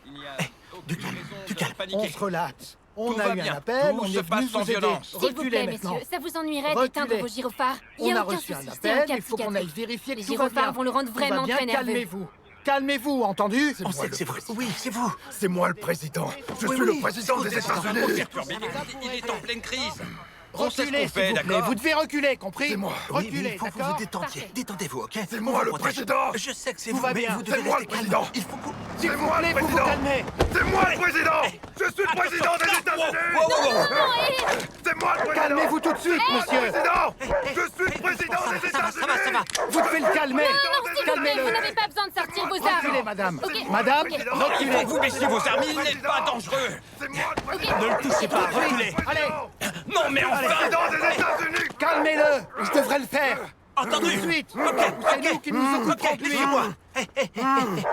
Il y a aucune raison de paniquer. On se relaxe. On Tout a va eu bien. un appel, Tout on se est passe venu sans vous aider. violence. S'il vous Reculez plaît, maintenant. messieurs, ça vous ennuierait Reculez. d'éteindre vos gyrophares? Il On n'y a a aucun reçu un souci, c'est un appel, cas il faut qu'on aille psychiatrique. vérifier que Les tout va bien. gyrophares vont le rendre Tout va vraiment bien, très nerveux. calmez-vous. Calmez-vous, entendu? On sait que c'est vous. Oui, c'est vous. C'est moi le président. Je Oui, suis oui, le président des États-Unis. Il est en pleine crise. On sait ce Reculez, qu'on fait, s'il vous plaît. d'accord? Vous devez reculer, compris? C'est moi. Oui, Reculez, il faut que vous d'accord? vous détendiez. Parfait. Détendez-vous, ok? C'est moi le président. Je sais que c'est Tout vous, va mais bien. vous devez C'est moi le rester calme. président. Il faut que... S'il C'est vous moi plaît, le vous vous président. calmez. C'est moi le président. Je suis le président des États-Unis. C'est moi le président. Calmez-vous tout de suite, monsieur. Président. Je suis le président des États-Unis. Ça va. Vous devez le calmer. Vous Calmez-le. n'avez pas besoin de sortir vos Reculez, armes. madame. Ok. Madame, Ok. Il reculez. faut que vous baissiez vos armes, il n'est pas dangereux. C'est moi le président. Ne le touchez pas, reculez. Allez, Non, mais enfin. Président des États-Unis. calmez-le. Je devrais le faire. Entendu. Tout de suite. Ok, C'est nous qui nous occupons ok, de lui. laissez-moi.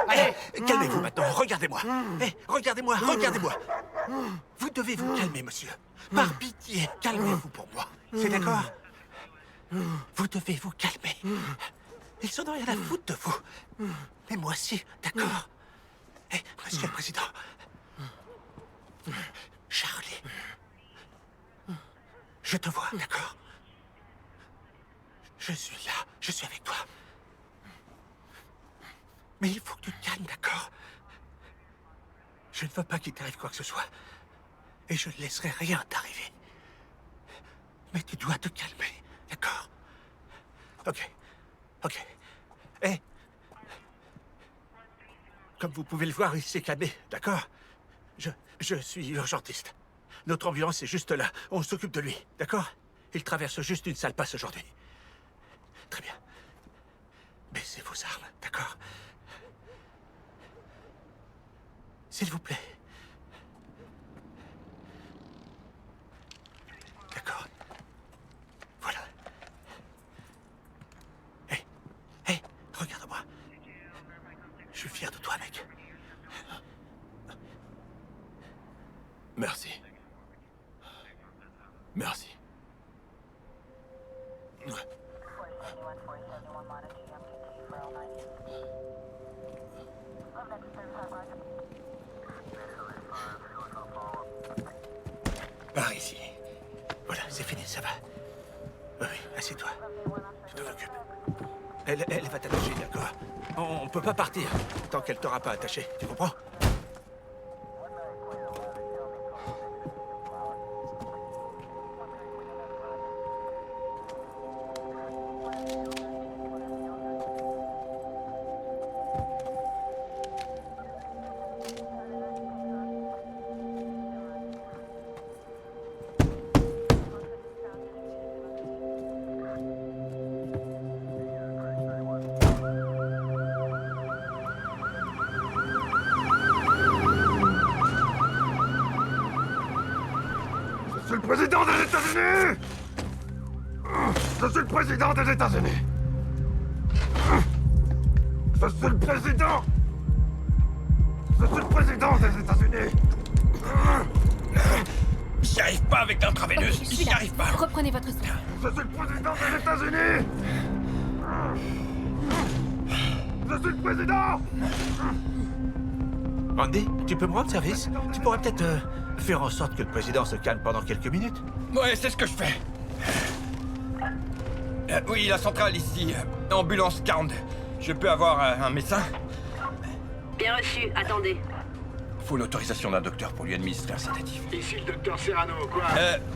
Allez. Calmez-vous maintenant, regardez-moi. Regardez-moi. Vous devez vous calmer, monsieur. Par pitié, calmez-vous pour moi. C'est d'accord? Vous devez vous calmer. Ils en ont rien à foutre de vous. Mais moi aussi, d'accord? Monsieur le président. Charlie. Je te vois, d'accord? Je suis là, je suis avec toi. Mais il faut que tu te calmes, d'accord? Je ne veux pas qu'il t'arrive quoi que ce soit. Et je ne laisserai rien t'arriver. Mais tu dois te calmer, d'accord? Ok. Comme vous pouvez le voir, il s'est calmé, d'accord? Je suis urgentiste. Notre ambulance est juste là. On s'occupe de lui, d'accord? Il traverse juste une sale passe aujourd'hui. Très bien. Baissez vos armes, d'accord? S'il vous plaît. D'accord. Voilà. Hé, regarde-moi. Je suis fier de toi, mec. Merci. Merci. Par ici. Voilà, c'est fini, ça va. Oui, assieds-toi. Je te m'occupe. Elle va t'attacher, d'accord? On peut pas partir tant qu'elle t'aura pas attaché, tu comprends? président des États-Unis! Je suis le président des États-Unis! Je suis le président! Je suis le président des États-Unis! J'y arrive pas avec l'intraveineuse, j'y arrive pas. Reprenez votre souffle. Je suis le président des États-Unis! Je suis le président! Randy, tu peux me rendre service? Tu pourrais peut-être faire en sorte que le président se calme pendant quelques minutes? Ouais, c'est ce que je fais. Oui, la centrale ici. Ambulance 42. Je peux avoir un médecin? Bien reçu, attendez. Faut l'autorisation d'un docteur pour lui administrer un sédatif. Ici le docteur Serrano, quoi?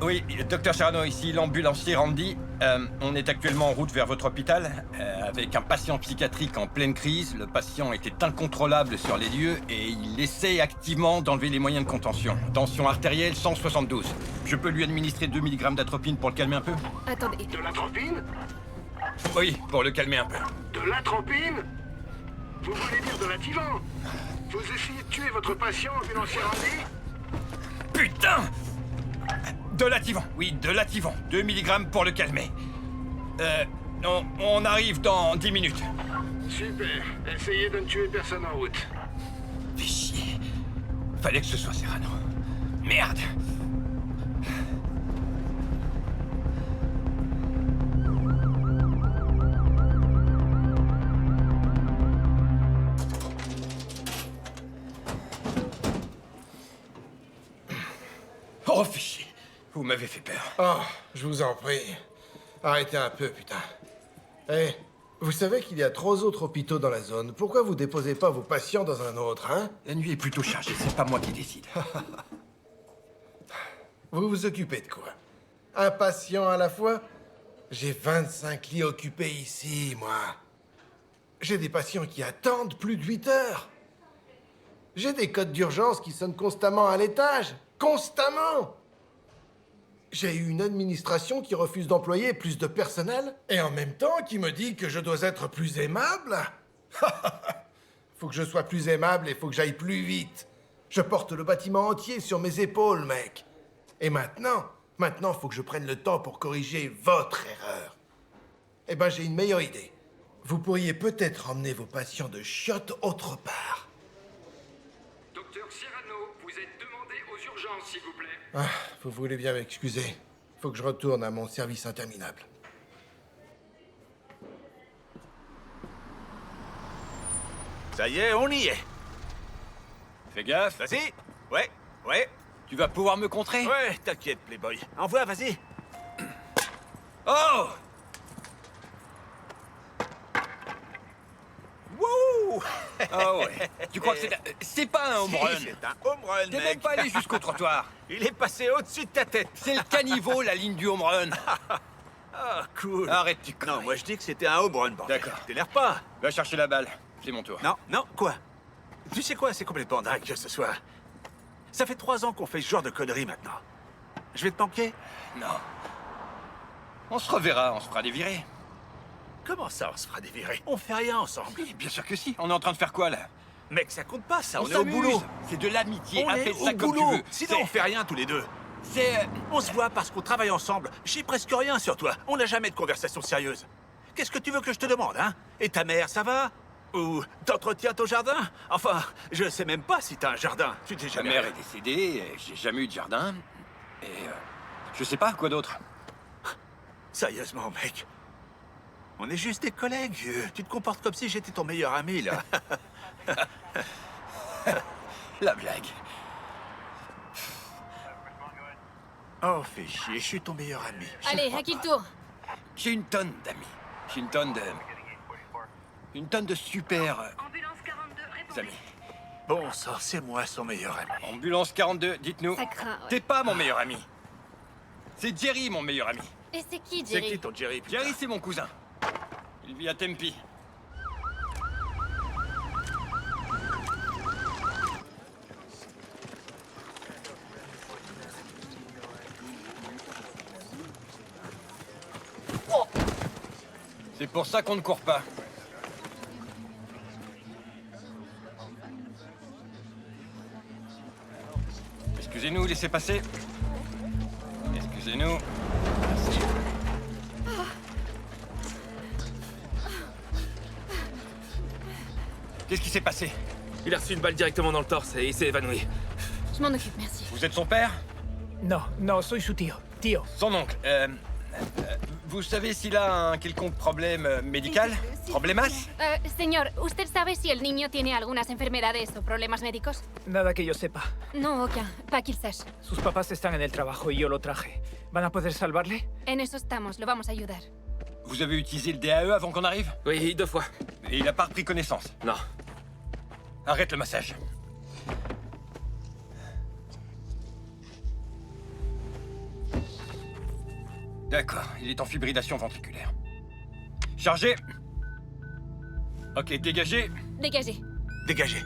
Oui, docteur Serrano ici, l'ambulancier Randy. On est actuellement en route vers votre hôpital, avec un patient psychiatrique en pleine crise. Le patient était incontrôlable sur les lieux et il essaie activement d'enlever les moyens de contention. Tension artérielle 172. Je peux lui administrer 2 mg d'atropine pour le calmer un peu? Attendez. De l'atropine? Oui, pour le calmer un peu. De l'atropine? Vous voulez dire de l'Ativan? Vous essayez de tuer votre patient, ambulancier Randy? Putain! De l'Ativan, oui, de l'Ativan. 2 mg pour le calmer. On arrive dans 10 minutes. Super. Essayez de ne tuer personne en route. Fais chier. Fallait que ce soit Serrano. Merde! Oh, fichier. Vous m'avez fait peur. Oh, je vous en prie. Arrêtez un peu, putain. Eh, vous savez qu'il y a 3 autres hôpitaux dans la zone. Pourquoi vous déposez pas vos patients dans un autre, hein? La nuit est plutôt chargée, c'est pas moi qui décide. Vous vous occupez de quoi? Un patient à la fois? J'ai 25 lits occupés ici, moi. J'ai des patients qui attendent plus de 8 heures. J'ai des codes d'urgence qui sonnent constamment à l'étage. Constamment! J'ai eu une administration qui refuse d'employer plus de personnel et en même temps qui me dit que je dois être plus aimable. Faut que je sois plus aimable et faut que j'aille plus vite. Je porte le bâtiment entier sur mes épaules, mec. Et maintenant, faut que je prenne le temps pour corriger votre erreur. Eh ben, j'ai une meilleure idée. Vous pourriez peut-être emmener vos patients de chiottes autre part. Docteur Serrano, vous êtes demandé aux urgences, s'il vous plaît. Ah, vous voulez bien m'excuser. Faut que je retourne à mon service interminable. Ça y est, on y est. Fais gaffe. Vas-y. Ouais, ouais. Tu vas pouvoir me contrer? Ouais, t'inquiète, Playboy. Envoie, vas-y. Oh! Wouh! Ah ouais. Tu crois que c'est pas un home Si, run? c'est un home run, T'es mec. même pas allé jusqu'au trottoir. Il est passé au-dessus de ta tête. C'est le caniveau, la ligne du home run. Ah, cool. Arrête, tu conneries. Non, moi je dis que c'était un home run, bordel. D'accord. T'énerve pas. Va chercher la balle. C'est mon tour. Non, non, quoi? Tu sais quoi, c'est complètement dingue que ce soit. Ça fait 3 ans qu'on fait ce genre de conneries maintenant. Je vais te manquer? Non. On se reverra, on se fera des virées. Comment ça, on se fera des virées? On fait rien ensemble. Oui, bien sûr que si. On est en train de faire quoi, là? Mec, ça compte pas, ça. On est au s'amuse. boulot. C'est de l'amitié. On est Appelle au ça comme tu boulot. veux. Sinon, on fait rien tous les deux. C'est... On se voit parce qu'on travaille ensemble. J'ai presque rien sur toi. On n'a jamais de conversation sérieuse. Qu'est-ce que tu veux que je te demande, hein? Et ta mère, ça va? Ou t'entretiens ton jardin? Enfin, je sais même pas si t'as un jardin. Tu t'es Ma jamais... mère est décédée, j'ai jamais eu de jardin. Et je sais pas, quoi d'autre. Sérieusement, mec. On est juste des collègues, vieux. Tu te comportes comme si j'étais ton meilleur ami, là. La blague. Oh, fais chier, je suis ton meilleur ami. Allez, à qui le tour? J'ai une tonne d'amis. J'ai une tonne de... Une tonne de super... amis. Bon sang, c'est moi son meilleur ami. Ambulance 42, dites-nous. Ça craint, ouais. T'es pas mon meilleur ami. C'est Jerry, mon meilleur ami. Et c'est qui, C'est Jerry? qui ton Jerry, putain? Jerry, c'est mon cousin. Il vit à Tempe. C'est pour ça qu'on ne court pas. Excusez-nous, laissez passer. C'est nous. Qu'est-ce qui s'est passé? Il a reçu une balle directement dans le torse et il s'est évanoui. Je m'en occupe, merci. Vous êtes son père? No, no, soy su tío. Tío. Son oncle. Vous savez s'il a un quelconque problème médical? Problemas? Señor, ¿usted sabe si el niño tiene algunas enfermedades o problemas médicos? Nada que yo sepa. No, aucun. Pas qu'il sache. Sus papás están en el trabajo y yo lo traje. ¿Van a poder salvarle? En eso estamos, lo vamos a ayudar. Vous avez utilisé le DAE avant qu'on arrive? Oui, 2 fois. Et il a pas repris connaissance? Non. Arrête le massage. D'accord, il est en fibrillation ventriculaire. Chargé. Ok, dégagé. Dégagez. Dégagez.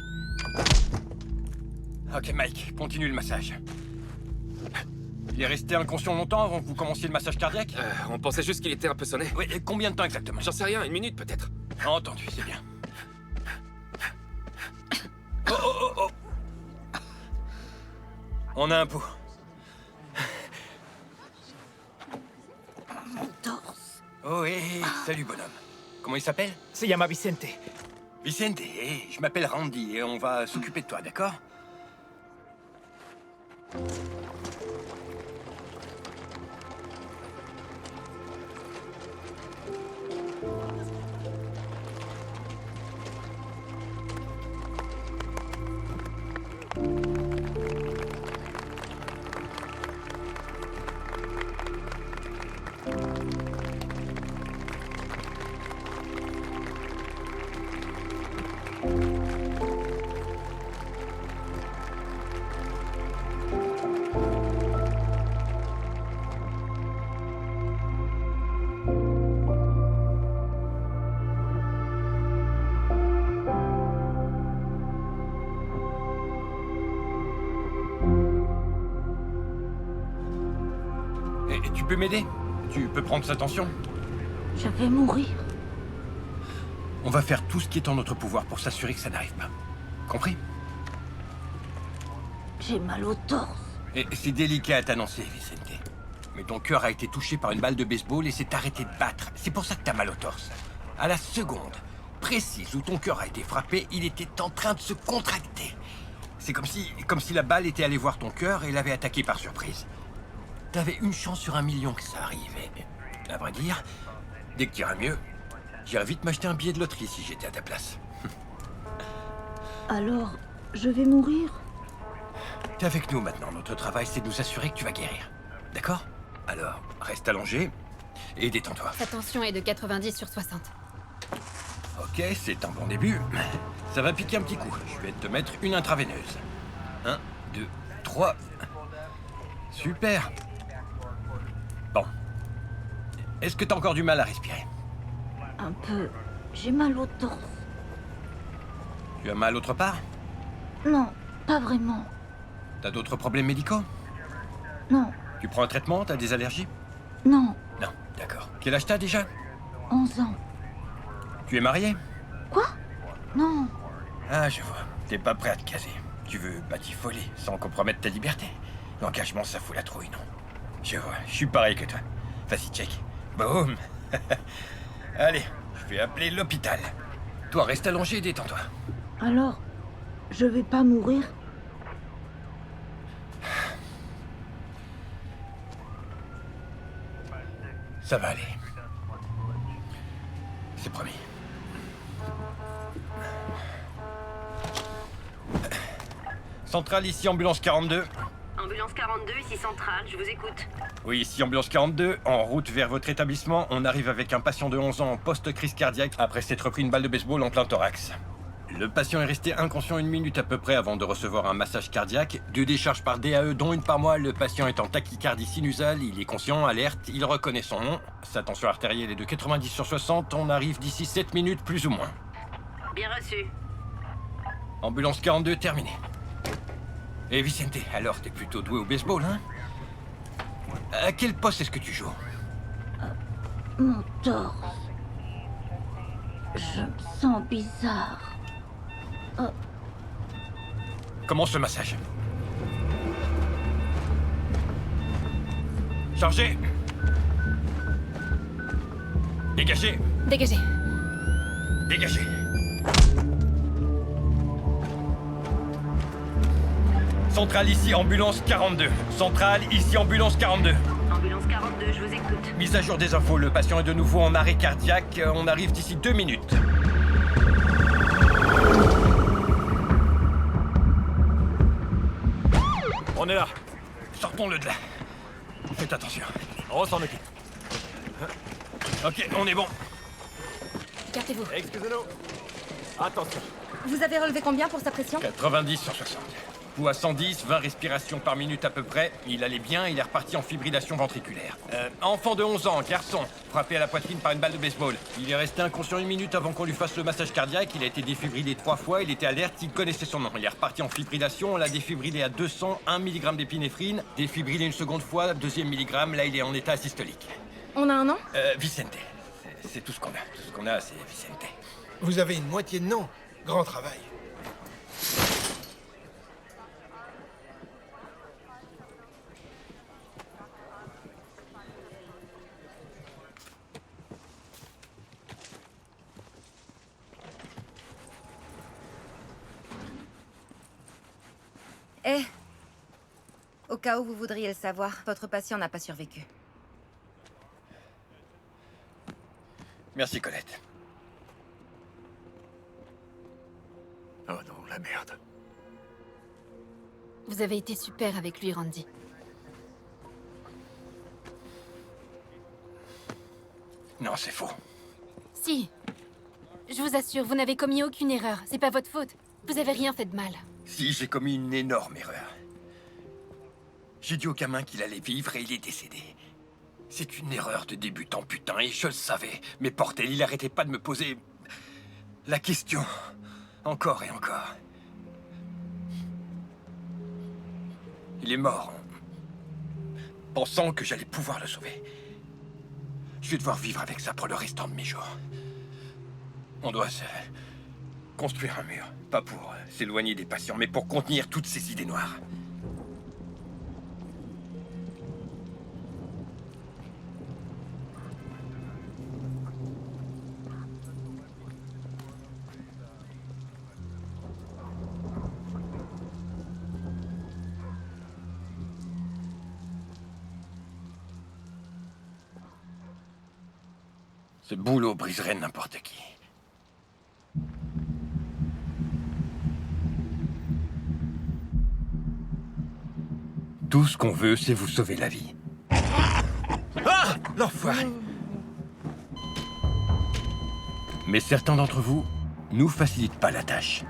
Ok, Mike, continue le massage. Il est resté inconscient longtemps avant que vous commenciez le massage cardiaque? On pensait juste qu'il était un peu sonné. Oui, et combien de temps exactement? J'en sais rien, 1 minute peut-être. Entendu, c'est bien. Oh, oh, oh, oh. On a un pouls. Oh, hé, salut bonhomme. Comment il s'appelle? Se llama Vicente. Vicente, je m'appelle Randy et on va s'occuper de toi, d'accord? Tu peux m'aider? Tu peux prendre sa tension? Je vais mourir. On va faire tout ce qui est en notre pouvoir pour s'assurer que ça n'arrive pas. Compris? J'ai mal au torse. Et c'est délicat à t'annoncer, Vicente. Mais ton cœur a été touché par une balle de baseball et s'est arrêté de battre. C'est pour ça que t'as mal au torse. À la seconde précise où ton cœur a été frappé, il était en train de se contracter. C'est comme si la balle était allée voir ton cœur et l'avait attaqué par surprise. T'avais une chance sur 1 million que ça arrive. Et, à vrai dire, dès que t'iras mieux, j'irais vite m'acheter un billet de loterie si j'étais à ta place. Alors, je vais mourir? T'es avec nous maintenant. Notre travail, c'est de nous assurer que tu vas guérir. D'accord? Alors, reste allongé et détends-toi. Sa tension est de 90 sur 60. Ok, c'est un bon début. Ça va piquer un petit coup. Je vais te mettre une intraveineuse. 1, 2, 3. Super. Bon. Est-ce que t'as encore du mal à respirer? Un peu. J'ai mal au torse. Tu as mal autre part? Non, pas vraiment. T'as d'autres problèmes médicaux? Non. Tu prends un traitement? T'as des allergies? Non. Non, d'accord. Quel âge t'as déjà? 11 ans. Tu es marié? Quoi? Non. Ah, je vois. T'es pas prêt à te caser. Tu veux batifoler sans compromettre ta liberté. L'engagement, ça fout la trouille, non? Je vois, je suis pareil que toi. Vas-y, check. Boum. Allez, je vais appeler l'hôpital. Toi, reste allongé et détends-toi. Alors, je vais pas mourir? Ça va aller. C'est promis. Centrale, ici ambulance 42. Ambulance 42, ici centrale, je vous écoute. Oui, ici ambulance 42, en route vers votre établissement. On arrive avec un patient de 11 ans en post-crise cardiaque après s'être pris une balle de baseball en plein thorax. Le patient est resté inconscient 1 minute à peu près avant de recevoir un massage cardiaque. 2 décharges par DAE, dont une par mois. Le patient est en tachycardie sinusale, il est conscient, alerte, il reconnaît son nom. Sa tension artérielle est de 90 sur 60. On arrive d'ici 7 minutes, plus ou moins. Bien reçu. Ambulance 42, terminée. Et Vicente, alors t'es plutôt doué au baseball, hein? À quel poste est-ce que tu joues? Mon torse. Je me sens bizarre. Commence le massage. Chargez. Dégagez. Dégagez. Dégagez. Centrale ici, ambulance 42. Centrale ici, ambulance 42. Ambulance 42, je vous écoute. Mise à jour des infos, le patient est de nouveau en arrêt cardiaque. On arrive d'ici 2 minutes. On est là. Sortons-le de là. Faites attention. On s'en occupe. Ok, on est bon. Écartez-vous. Excusez-nous. Attention. Vous avez relevé combien pour sa pression? 90 sur 60. Pouls à 110, 20 respirations par minute à peu près. Il allait bien, il est reparti en fibrillation ventriculaire. Enfant de 11 ans, garçon, frappé à la poitrine par une balle de baseball. Il est resté inconscient 1 minute avant qu'on lui fasse le massage cardiaque. Il a été défibrillé 3 fois, il était alerte, il connaissait son nom. Il est reparti en fibrillation, on l'a défibrillé à 200, 1 mg d'épinéphrine. Défibrillé une seconde fois, 2e milligramme, là il est en état asystolique. On a un nom? Vicente. C'est tout ce qu'on a. Tout ce qu'on a, c'est Vicente. Vous avez une moitié de nom. Grand travail. Eh, au cas où vous voudriez le savoir, votre patient n'a pas survécu. Merci, Colette. Oh non, la merde. Vous avez été super avec lui, Randy. Non, c'est faux. Si. Je vous assure, vous n'avez commis aucune erreur. C'est pas votre faute. Vous avez rien fait de mal. Si, j'ai commis une énorme erreur. J'ai dit au gamin qu'il allait vivre et il est décédé. C'est une erreur de débutant, putain, et je le savais. Mais bordel, il arrêtait pas de me poser... la question. Encore et encore. Il est mort. Pensant que j'allais pouvoir le sauver. Je vais devoir vivre avec ça pour le restant de mes jours. On doit se... construire un mur. Pas pour s'éloigner des patients, mais pour contenir toutes ces idées noires. Ce boulot briserait n'importe qui. Tout ce qu'on veut, c'est vous sauver la vie. Ah! L'enfoiré! Mais certains d'entre vous nous facilitent pas la tâche.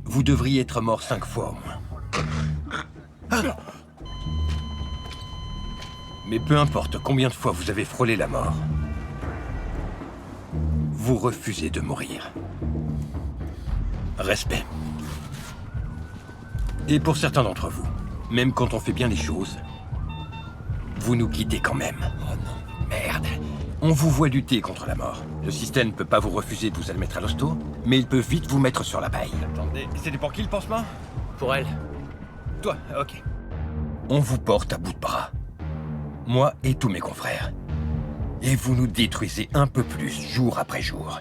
Vous devriez être mort 5 fois au moins. Mais peu importe combien de fois vous avez frôlé la mort, vous refusez de mourir. Respect. Et pour certains d'entre vous, même quand on fait bien les choses, vous nous quittez quand même. Oh non, merde. On vous voit lutter contre la mort. Le système ne peut pas vous refuser de vous admettre à l'hosto, mais il peut vite vous mettre sur la paille. Attendez, c'était pour qui le pansement? Pour elle. Toi, ok. On vous porte à bout de bras. Moi et tous mes confrères. Et vous nous détruisez un peu plus jour après jour.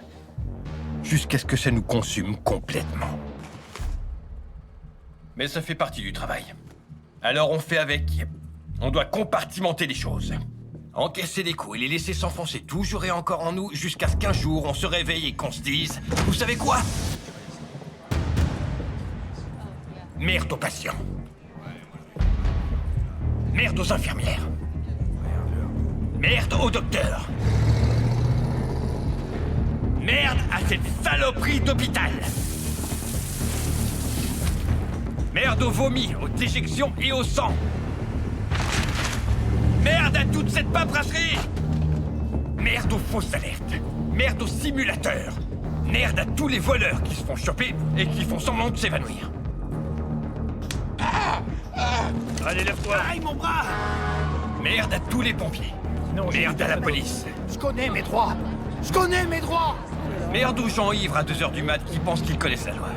Jusqu'à ce que ça nous consume complètement. Mais ça fait partie du travail. Alors on fait avec. On doit compartimenter les choses. Encaisser les coups et les laisser s'enfoncer toujours et encore en nous jusqu'à ce qu'un jour on se réveille et qu'on se dise... Vous savez quoi? Merde aux patients. Merde aux infirmières. Merde aux docteurs. Merde à cette saloperie d'hôpital. Merde aux vomis, aux déjections et au sang. Merde à toute cette paperasserie. Merde aux fausses alertes. Merde aux simulateurs. Merde à tous les voleurs qui se font choper et qui font semblant de s'évanouir. Allez, lève-toi. Aïe, mon bras. Merde à tous les pompiers. Non, merde à la police. Je connais mes droits. Je connais mes droits. Merde aux gens ivres à 2 h du mat qui pensent qu'ils connaissent la loi.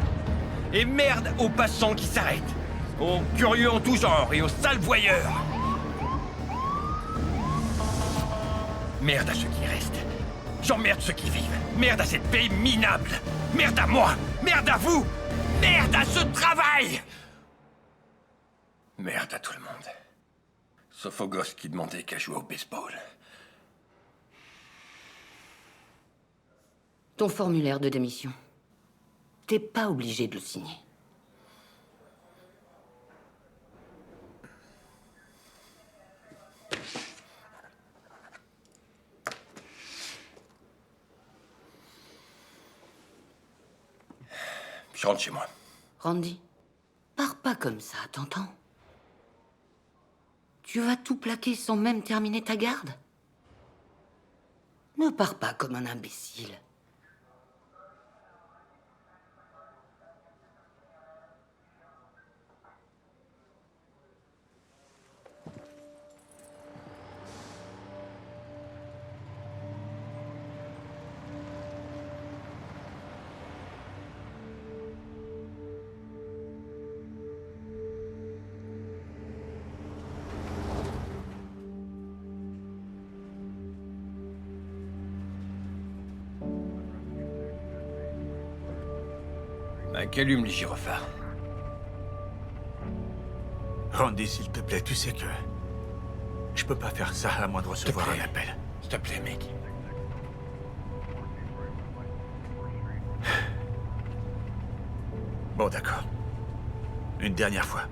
Et merde aux passants qui s'arrêtent. aux curieux en tout genre et aux sales voyeurs. Merde à ceux qui restent. J'emmerde ceux qui vivent. Merde à cette paix minable. Merde à moi. Merde à vous. Merde à ce travail. Merde à tout le monde. Sauf aux gosses qui demandaient qu'à jouer au baseball. Ton formulaire de démission. T'es pas obligé de le signer. Je rentre chez moi. Randy, pars pas comme ça, t'entends? Tu vas tout plaquer sans même terminer ta garde? Ne pars pas comme un imbécile. Allume les gyrophares. Randy, s'il te plaît, tu sais que... Je peux pas faire ça à moins de recevoir un appel. S'il te plaît, mec. Bon, d'accord. Une dernière fois.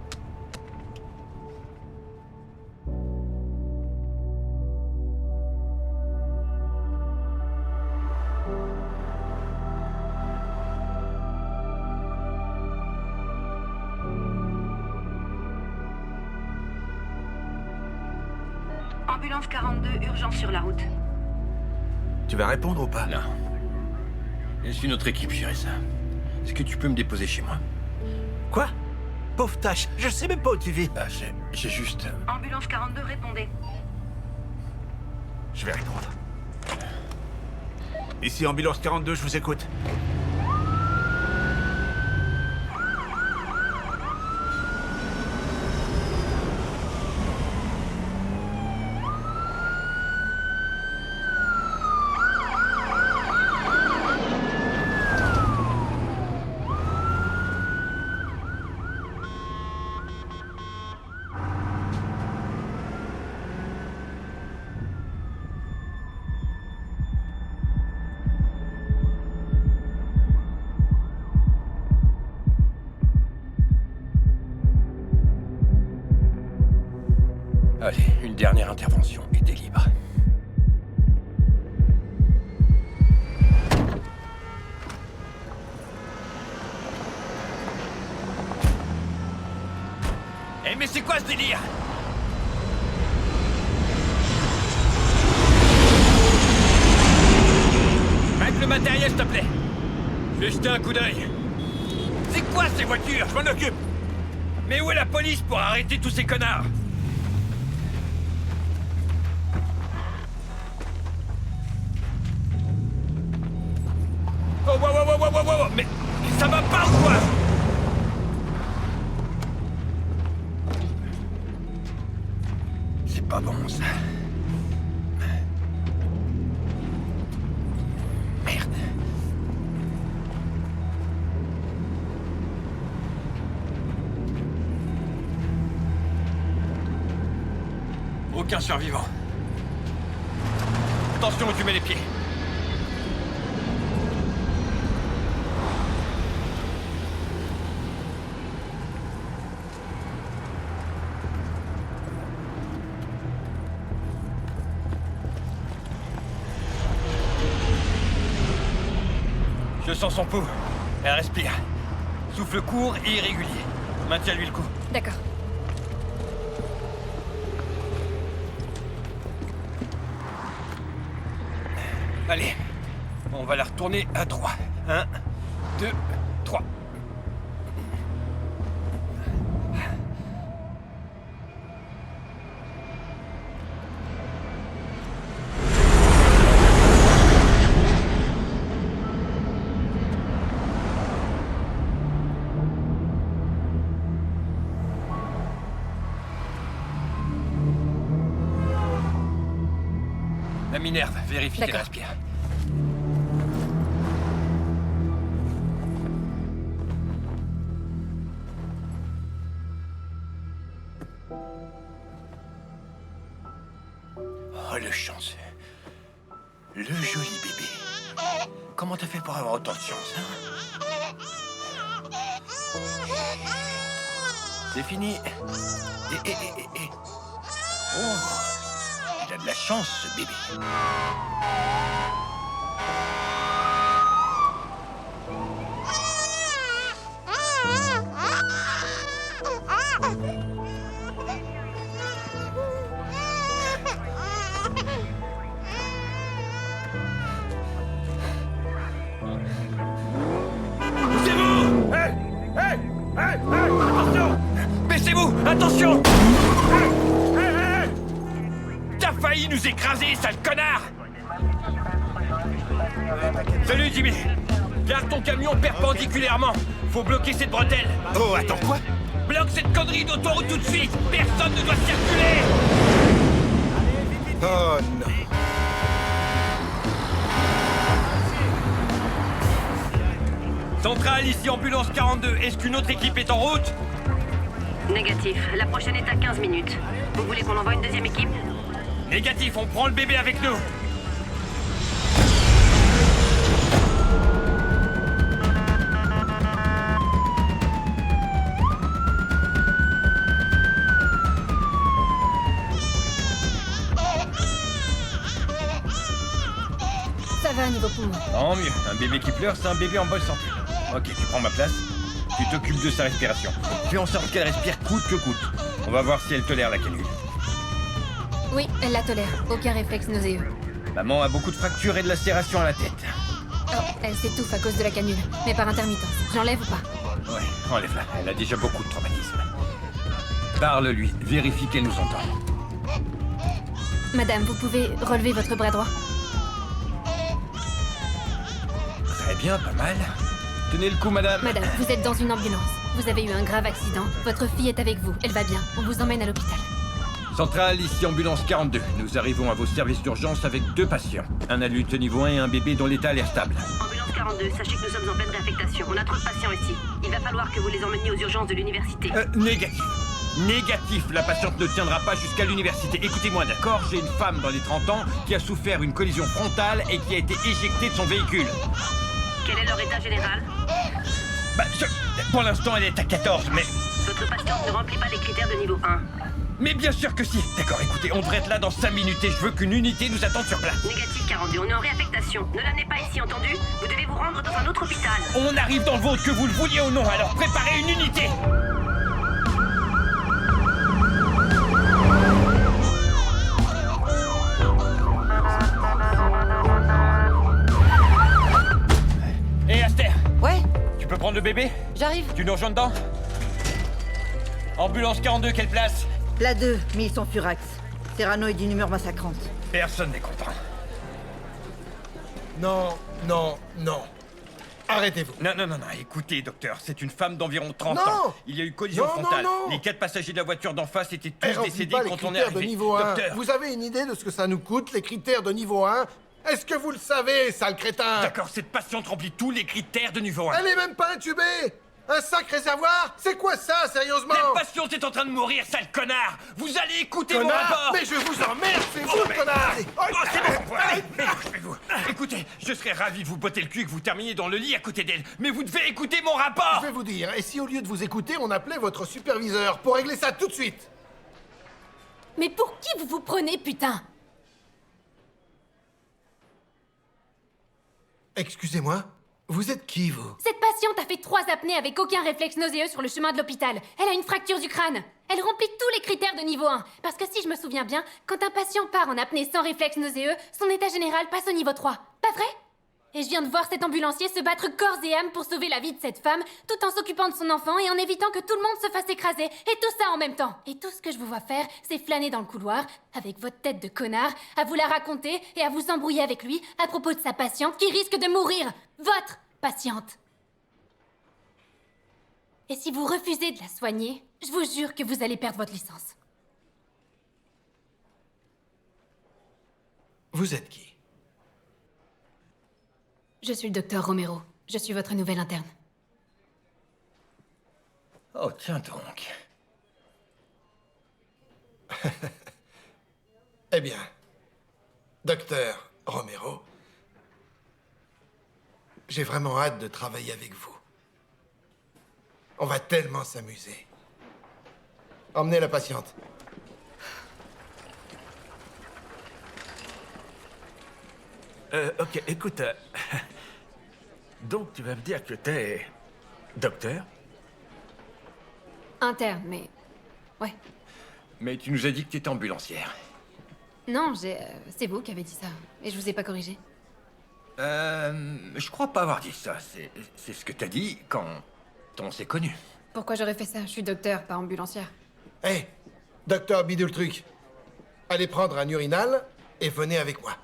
Ambulance 42, urgence sur la route. Tu vas répondre ou pas? Non. Laisse une autre équipe gérer ça. Est-ce que tu peux me déposer chez moi? Quoi? Pauvre tâche, je sais même pas où tu vis. Bah, j'ai juste... Ambulance 42, répondez. Je vais répondre. Ici, ambulance 42, je vous écoute. Allez, une dernière intervention et t'es libre. Eh mais c'est quoi ce délire? Avec le matériel, s'il te plaît. Je vais jeter un coup d'œil. C'est quoi ces voitures? Je m'en occupe. Mais où est la police pour arrêter tous ces connards? Oh, wow, mais ça va pas ou quoi? C'est pas bon, ça. Merde. Aucun survivant. Attention où tu mets les pieds. Je sens son pouls. Elle respire. Souffle court et irrégulier. Maintiens-lui le coup. D'accord. Allez, on va la retourner à 3. 1, 2, 3. Minerve, vérifie qu'elle D'accord. respire. Oh, le chanceux. Le joli bébé. Comment t'as fait pour avoir autant de chance, hein? C'est fini. Oh, il a de la chance, ce bébé. Poussez-vous! Hey! Hey! Hey! Hey! Attention! Baissez-vous! Attention! T'as failli nous écraser, sale connard! Salut, Jimmy! Garde ton camion perpendiculairement! Faut bloquer cette bretelle! Oh, attends, quoi? Bloque cette connerie d'autoroute tout de suite! Personne ne doit circuler! Oh non. Centrale, ici ambulance 42. Est-ce qu'une autre équipe est en route? Négatif. La prochaine est à 15 minutes. Vous voulez qu'on envoie une deuxième équipe? Négatif, on prend le bébé avec nous. Ça va, niveau poumon. Tant mieux. Un bébé qui pleure, c'est un bébé en bonne santé. Ok, tu prends ma place. Tu t'occupes de sa respiration. Fais en sorte qu'elle respire coûte que coûte. On va voir si elle tolère la canule. Oui, elle la tolère. Aucun réflexe nauséeux. Maman a beaucoup de fractures et de lacérations à la tête. Oh, elle s'étouffe à cause de la canule, mais par intermittence. J'enlève ou pas? Ouais, enlève-la. Elle a déjà beaucoup de traumatisme. Parle-lui. Vérifie qu'elle nous entend. Madame, vous pouvez relever votre bras droit? Très bien, pas mal. Tenez le coup, madame. Madame, vous êtes dans une ambulance. Vous avez eu un grave accident. Votre fille est avec vous. Elle va bien. On vous emmène à l'hôpital. Centrale, ici ambulance 42. Nous arrivons à vos services d'urgence avec 2 patients. Un adulte niveau 1 et un bébé dont l'état a l'air stable. Ambulance 42, sachez que nous sommes en pleine réaffectation. On a trop de patients ici. Il va falloir que vous les emmeniez aux urgences de l'université. Négatif. Négatif, la patiente ne tiendra pas jusqu'à l'université. Écoutez-moi, d'accord? J'ai une femme dans les 30 ans qui a souffert une collision frontale et qui a été éjectée de son véhicule. Quel est leur état général? Pour l'instant, elle est à 14, mais... Votre patiente ne remplit pas les critères de niveau 1. Mais bien sûr que si. D'accord, écoutez, on devrait être là dans 5 minutes et je veux qu'une unité nous attende sur place. Négatif 42, on est en réaffectation. Ne l'amenez pas ici, entendu? Vous devez vous rendre dans un autre hôpital. On arrive dans le vôtre, que vous le vouliez ou non, alors préparez une unité. Hé, Aster. Ouais? Tu peux prendre le bébé? J'arrive. Tu nous rejoins dedans? Ambulance 42, quelle place? La 2, 1100 Furax. Serrano est d'une humeur massacrante. Personne n'est content. Non, non, non. Arrêtez-vous. Non, écoutez, docteur, c'est une femme d'environ 30 Non. ans. Il y a eu collision Non, frontale. non. Les 4 passagers de la voiture d'en face étaient Elle tous remplit décédés pas les quand on est critères de arrivé. niveau 1. Docteur. Vous avez une idée de ce que ça nous coûte, les critères de niveau 1? Est-ce que vous le savez, sale crétin? D'accord, cette patiente remplit tous les critères de niveau 1. Elle est même pas intubée! Un sac réservoir? C'est quoi ça, sérieusement? La patiente est en train de mourir, sale connard! Vous allez écouter mon Connard? rapport! Mais je vous emmerde, c'est vous, connard! C'est bon, allez, écoutez-vous. Écoutez, je serais ravi de vous botter le cul et que vous terminiez dans le lit à côté d'elle, mais vous devez écouter mon rapport! Je vais vous dire, et si au lieu de vous écouter, on appelait votre superviseur pour régler ça tout de suite? Mais pour qui vous vous prenez, putain? Excusez-moi, vous êtes qui, vous? Cette patiente a fait 3 apnées avec aucun réflexe nauséeux sur le chemin de l'hôpital. Elle a une fracture du crâne. Elle remplit tous les critères de niveau 1. Parce que si je me souviens bien, quand un patient part en apnée sans réflexe nauséeux, son état général passe au niveau 3. Pas vrai? Et je viens de voir cet ambulancier se battre corps et âme pour sauver la vie de cette femme, tout en s'occupant de son enfant et en évitant que tout le monde se fasse écraser. Et tout ça en même temps. Et tout ce que je vous vois faire, c'est flâner dans le couloir, avec votre tête de connard, à vous la raconter et à vous embrouiller avec lui à propos de sa patiente qui risque de mourir. Votre patiente. Et si vous refusez de la soigner, je vous jure que vous allez perdre votre licence. Vous êtes qui? Je suis le docteur Romero. Je suis votre nouvelle interne. Oh, tiens donc. Eh bien, docteur Romero, j'ai vraiment hâte de travailler avec vous. On va tellement s'amuser. Emmenez la patiente. Ok, écoute. Donc, tu vas me dire que t'es... docteur? Interne, mais... Ouais. Mais tu nous as dit que t'étais ambulancière. Non, c'est vous qui avez dit ça. Et je vous ai pas corrigé. Je crois pas avoir dit ça. C'est ce que t'as dit quand on s'est connus. Pourquoi j'aurais fait ça? Je suis docteur, pas ambulancière. Hé, docteur Bidule Truc, allez prendre un urinal et venez avec moi.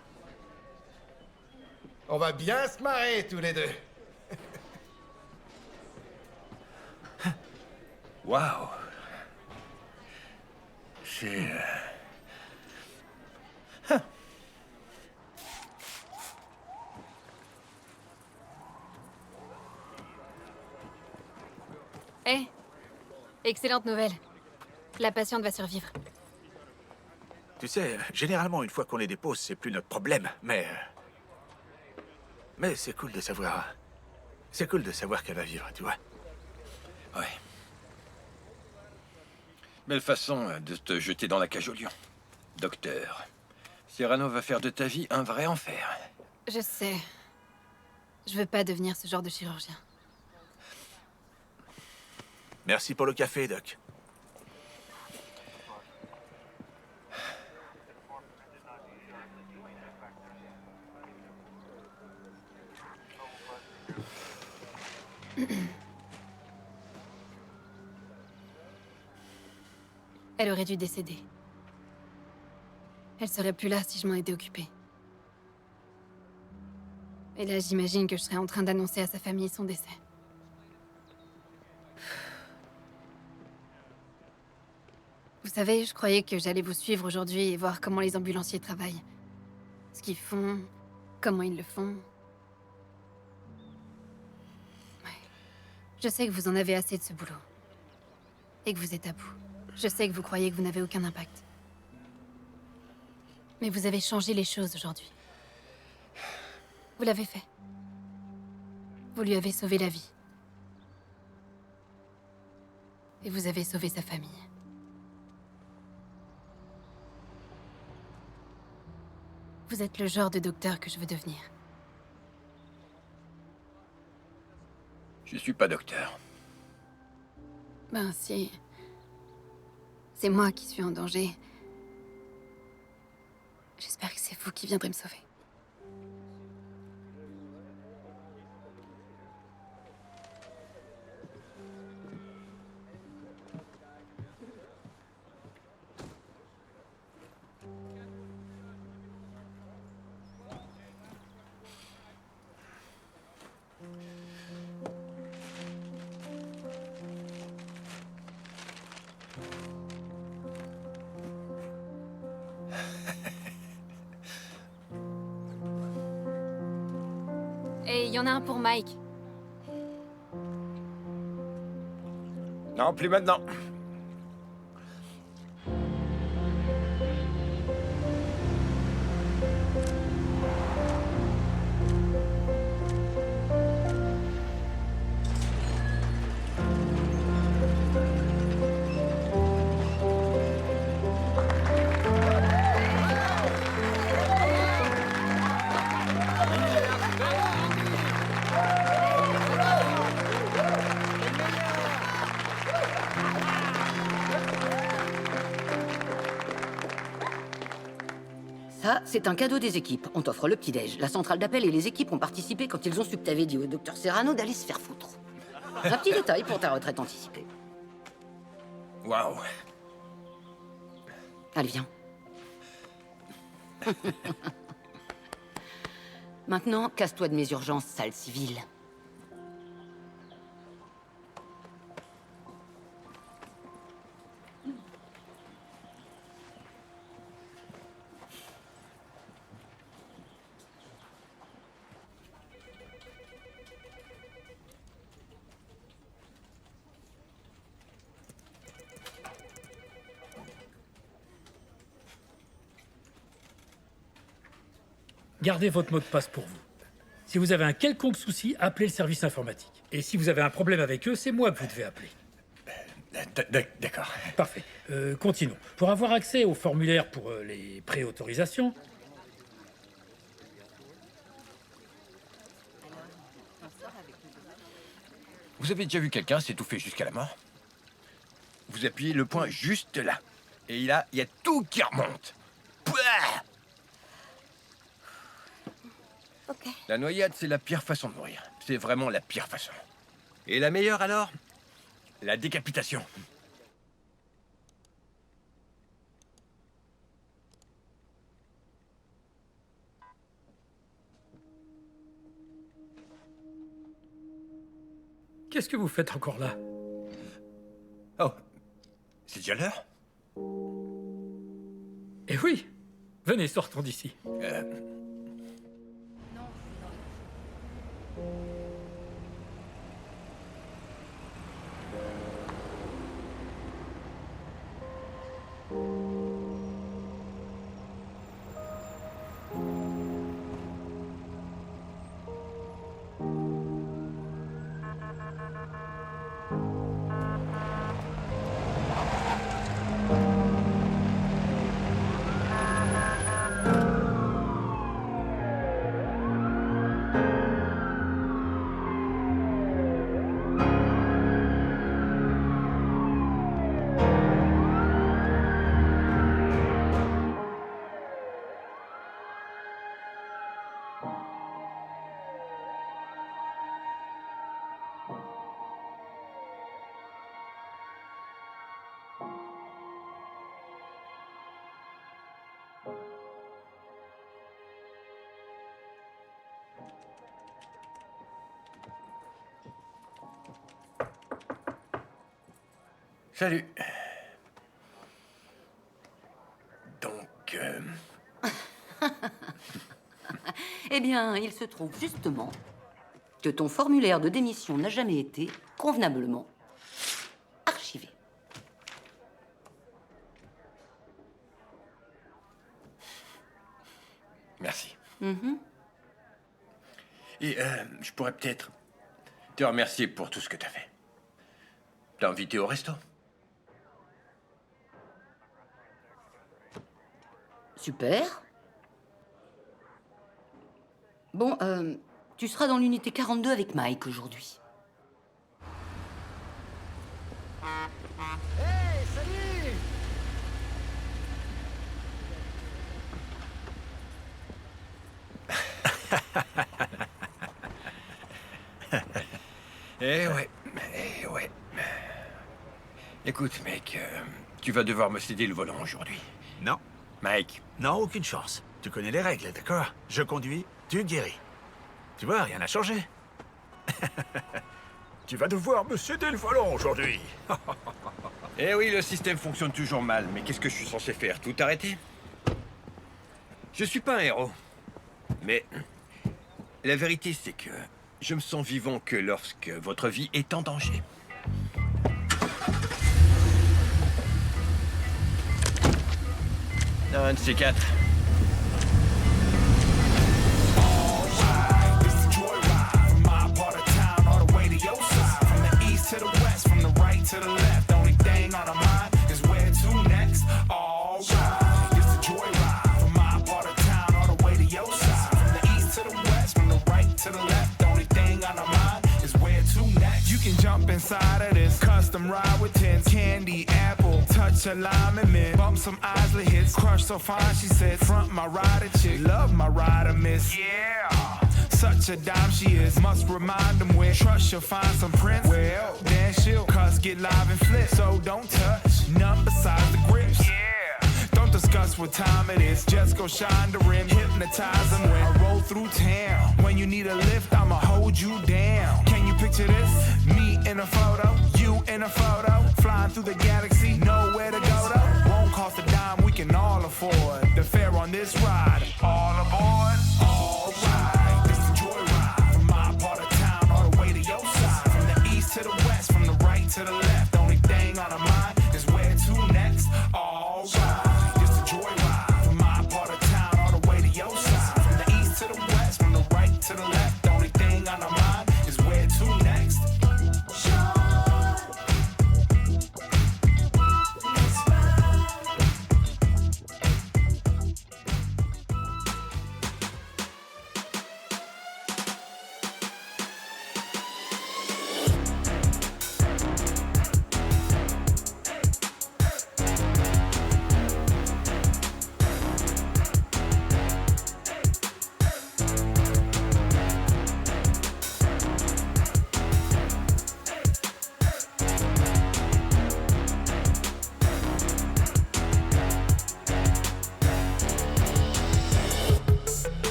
On va bien se marrer tous les deux. Waouh. C'est... Eh, excellente nouvelle. La patiente va survivre. Tu sais, généralement, une fois qu'on les dépose, c'est plus notre problème, mais... Mais c'est cool de savoir... C'est cool de savoir qu'elle va vivre, tu vois. Ouais. Belle façon de te jeter dans la cage au lion. Docteur, Cyrano va faire de ta vie un vrai enfer. Je sais. Je veux pas devenir ce genre de chirurgien. Merci pour le café, Doc. Elle aurait dû décéder. Elle serait plus là si je m'en étais occupée. Et là, j'imagine que je serais en train d'annoncer à sa famille son décès. Vous savez, je croyais que j'allais vous suivre aujourd'hui et voir comment les ambulanciers travaillent. Ce qu'ils font, comment ils le font. Ouais. Je sais que vous en avez assez de ce boulot. Et que vous êtes à bout. Je sais que vous croyez que vous n'avez aucun impact. Mais vous avez changé les choses aujourd'hui. Vous l'avez fait. Vous lui avez sauvé la vie. Et vous avez sauvé sa famille. Vous êtes le genre de docteur que je veux devenir. Je suis pas docteur. Ben si... C'est moi qui suis en danger. J'espère que c'est vous qui viendrez me sauver. Et il y en a un pour Mike. Non, plus maintenant. Ça, c'est un cadeau des équipes. On t'offre le petit-déj. La centrale d'appel et les équipes ont participé quand ils ont su que t'avais dit au docteur Serrano d'aller se faire foutre. Un petit détail pour ta retraite anticipée. Waouh. Allez, viens. Maintenant, casse-toi de mes urgences, sale civile. Gardez votre mot de passe pour vous. Si vous avez un quelconque souci, appelez le service informatique. Et si vous avez un problème avec eux, c'est moi que vous devez appeler. D'accord. Parfait. Continuons. Pour avoir accès au formulaire pour les préautorisations... Vous avez déjà vu quelqu'un s'étouffer jusqu'à la mort? Vous appuyez le point juste là. Et là, il y a tout qui remonte. Pouah! Ok. La noyade, c'est la pire façon de mourir. C'est vraiment la pire façon. Et la meilleure alors? La décapitation. Qu'est-ce que vous faites encore là? Oh, c'est déjà l'heure? Eh oui! Venez, sortons d'ici. Salut. Donc, Eh bien, il se trouve justement que ton formulaire de démission n'a jamais été convenablement archivé. merci. Mhm. Et je pourrais peut-être te remercier pour tout ce que t'as fait. T'as invité au resto? Super. Bon, tu seras dans l'unité 42 avec Mike aujourd'hui. Hey, salut! Eh ouais, eh ouais. Écoute, mec, tu vas devoir me céder le volant aujourd'hui. Non. Mike. Non, aucune chance. Tu connais les règles, d'accord? Je conduis, tu guéris. Tu vois, rien n'a changé. Tu vas devoir me céder le volant aujourd'hui. Eh oui, le système fonctionne toujours mal, mais qu'est-ce que je suis censé faire? Tout arrêter? Je suis pas un héros. Mais la vérité, c'est que je me sens vivant que lorsque votre vie est en danger. Un de ces quatre. To the west, from the right to the left. Only thing on our mind is where to next. All right, it's the joyride from my part of town all the way to your side. From the east to the west, from the right to the left. Only thing on our mind is where to next. You can jump inside of this custom ride with tints, candy, apple, touch of lime and mint. Bump some Isley hits, crush so fine she said. Front my rider chick, love my rider miss. Yeah. Such a dime she is, must remind them where trust you'll find some prints. Well, then she'll cuss, get live and flip. So don't touch, none besides the grips. Yeah. Don't discuss what time it is, just go shine the rim, hypnotize them when I roll through town. When you need a lift, I'ma hold you down. Can you picture this? Me in a photo,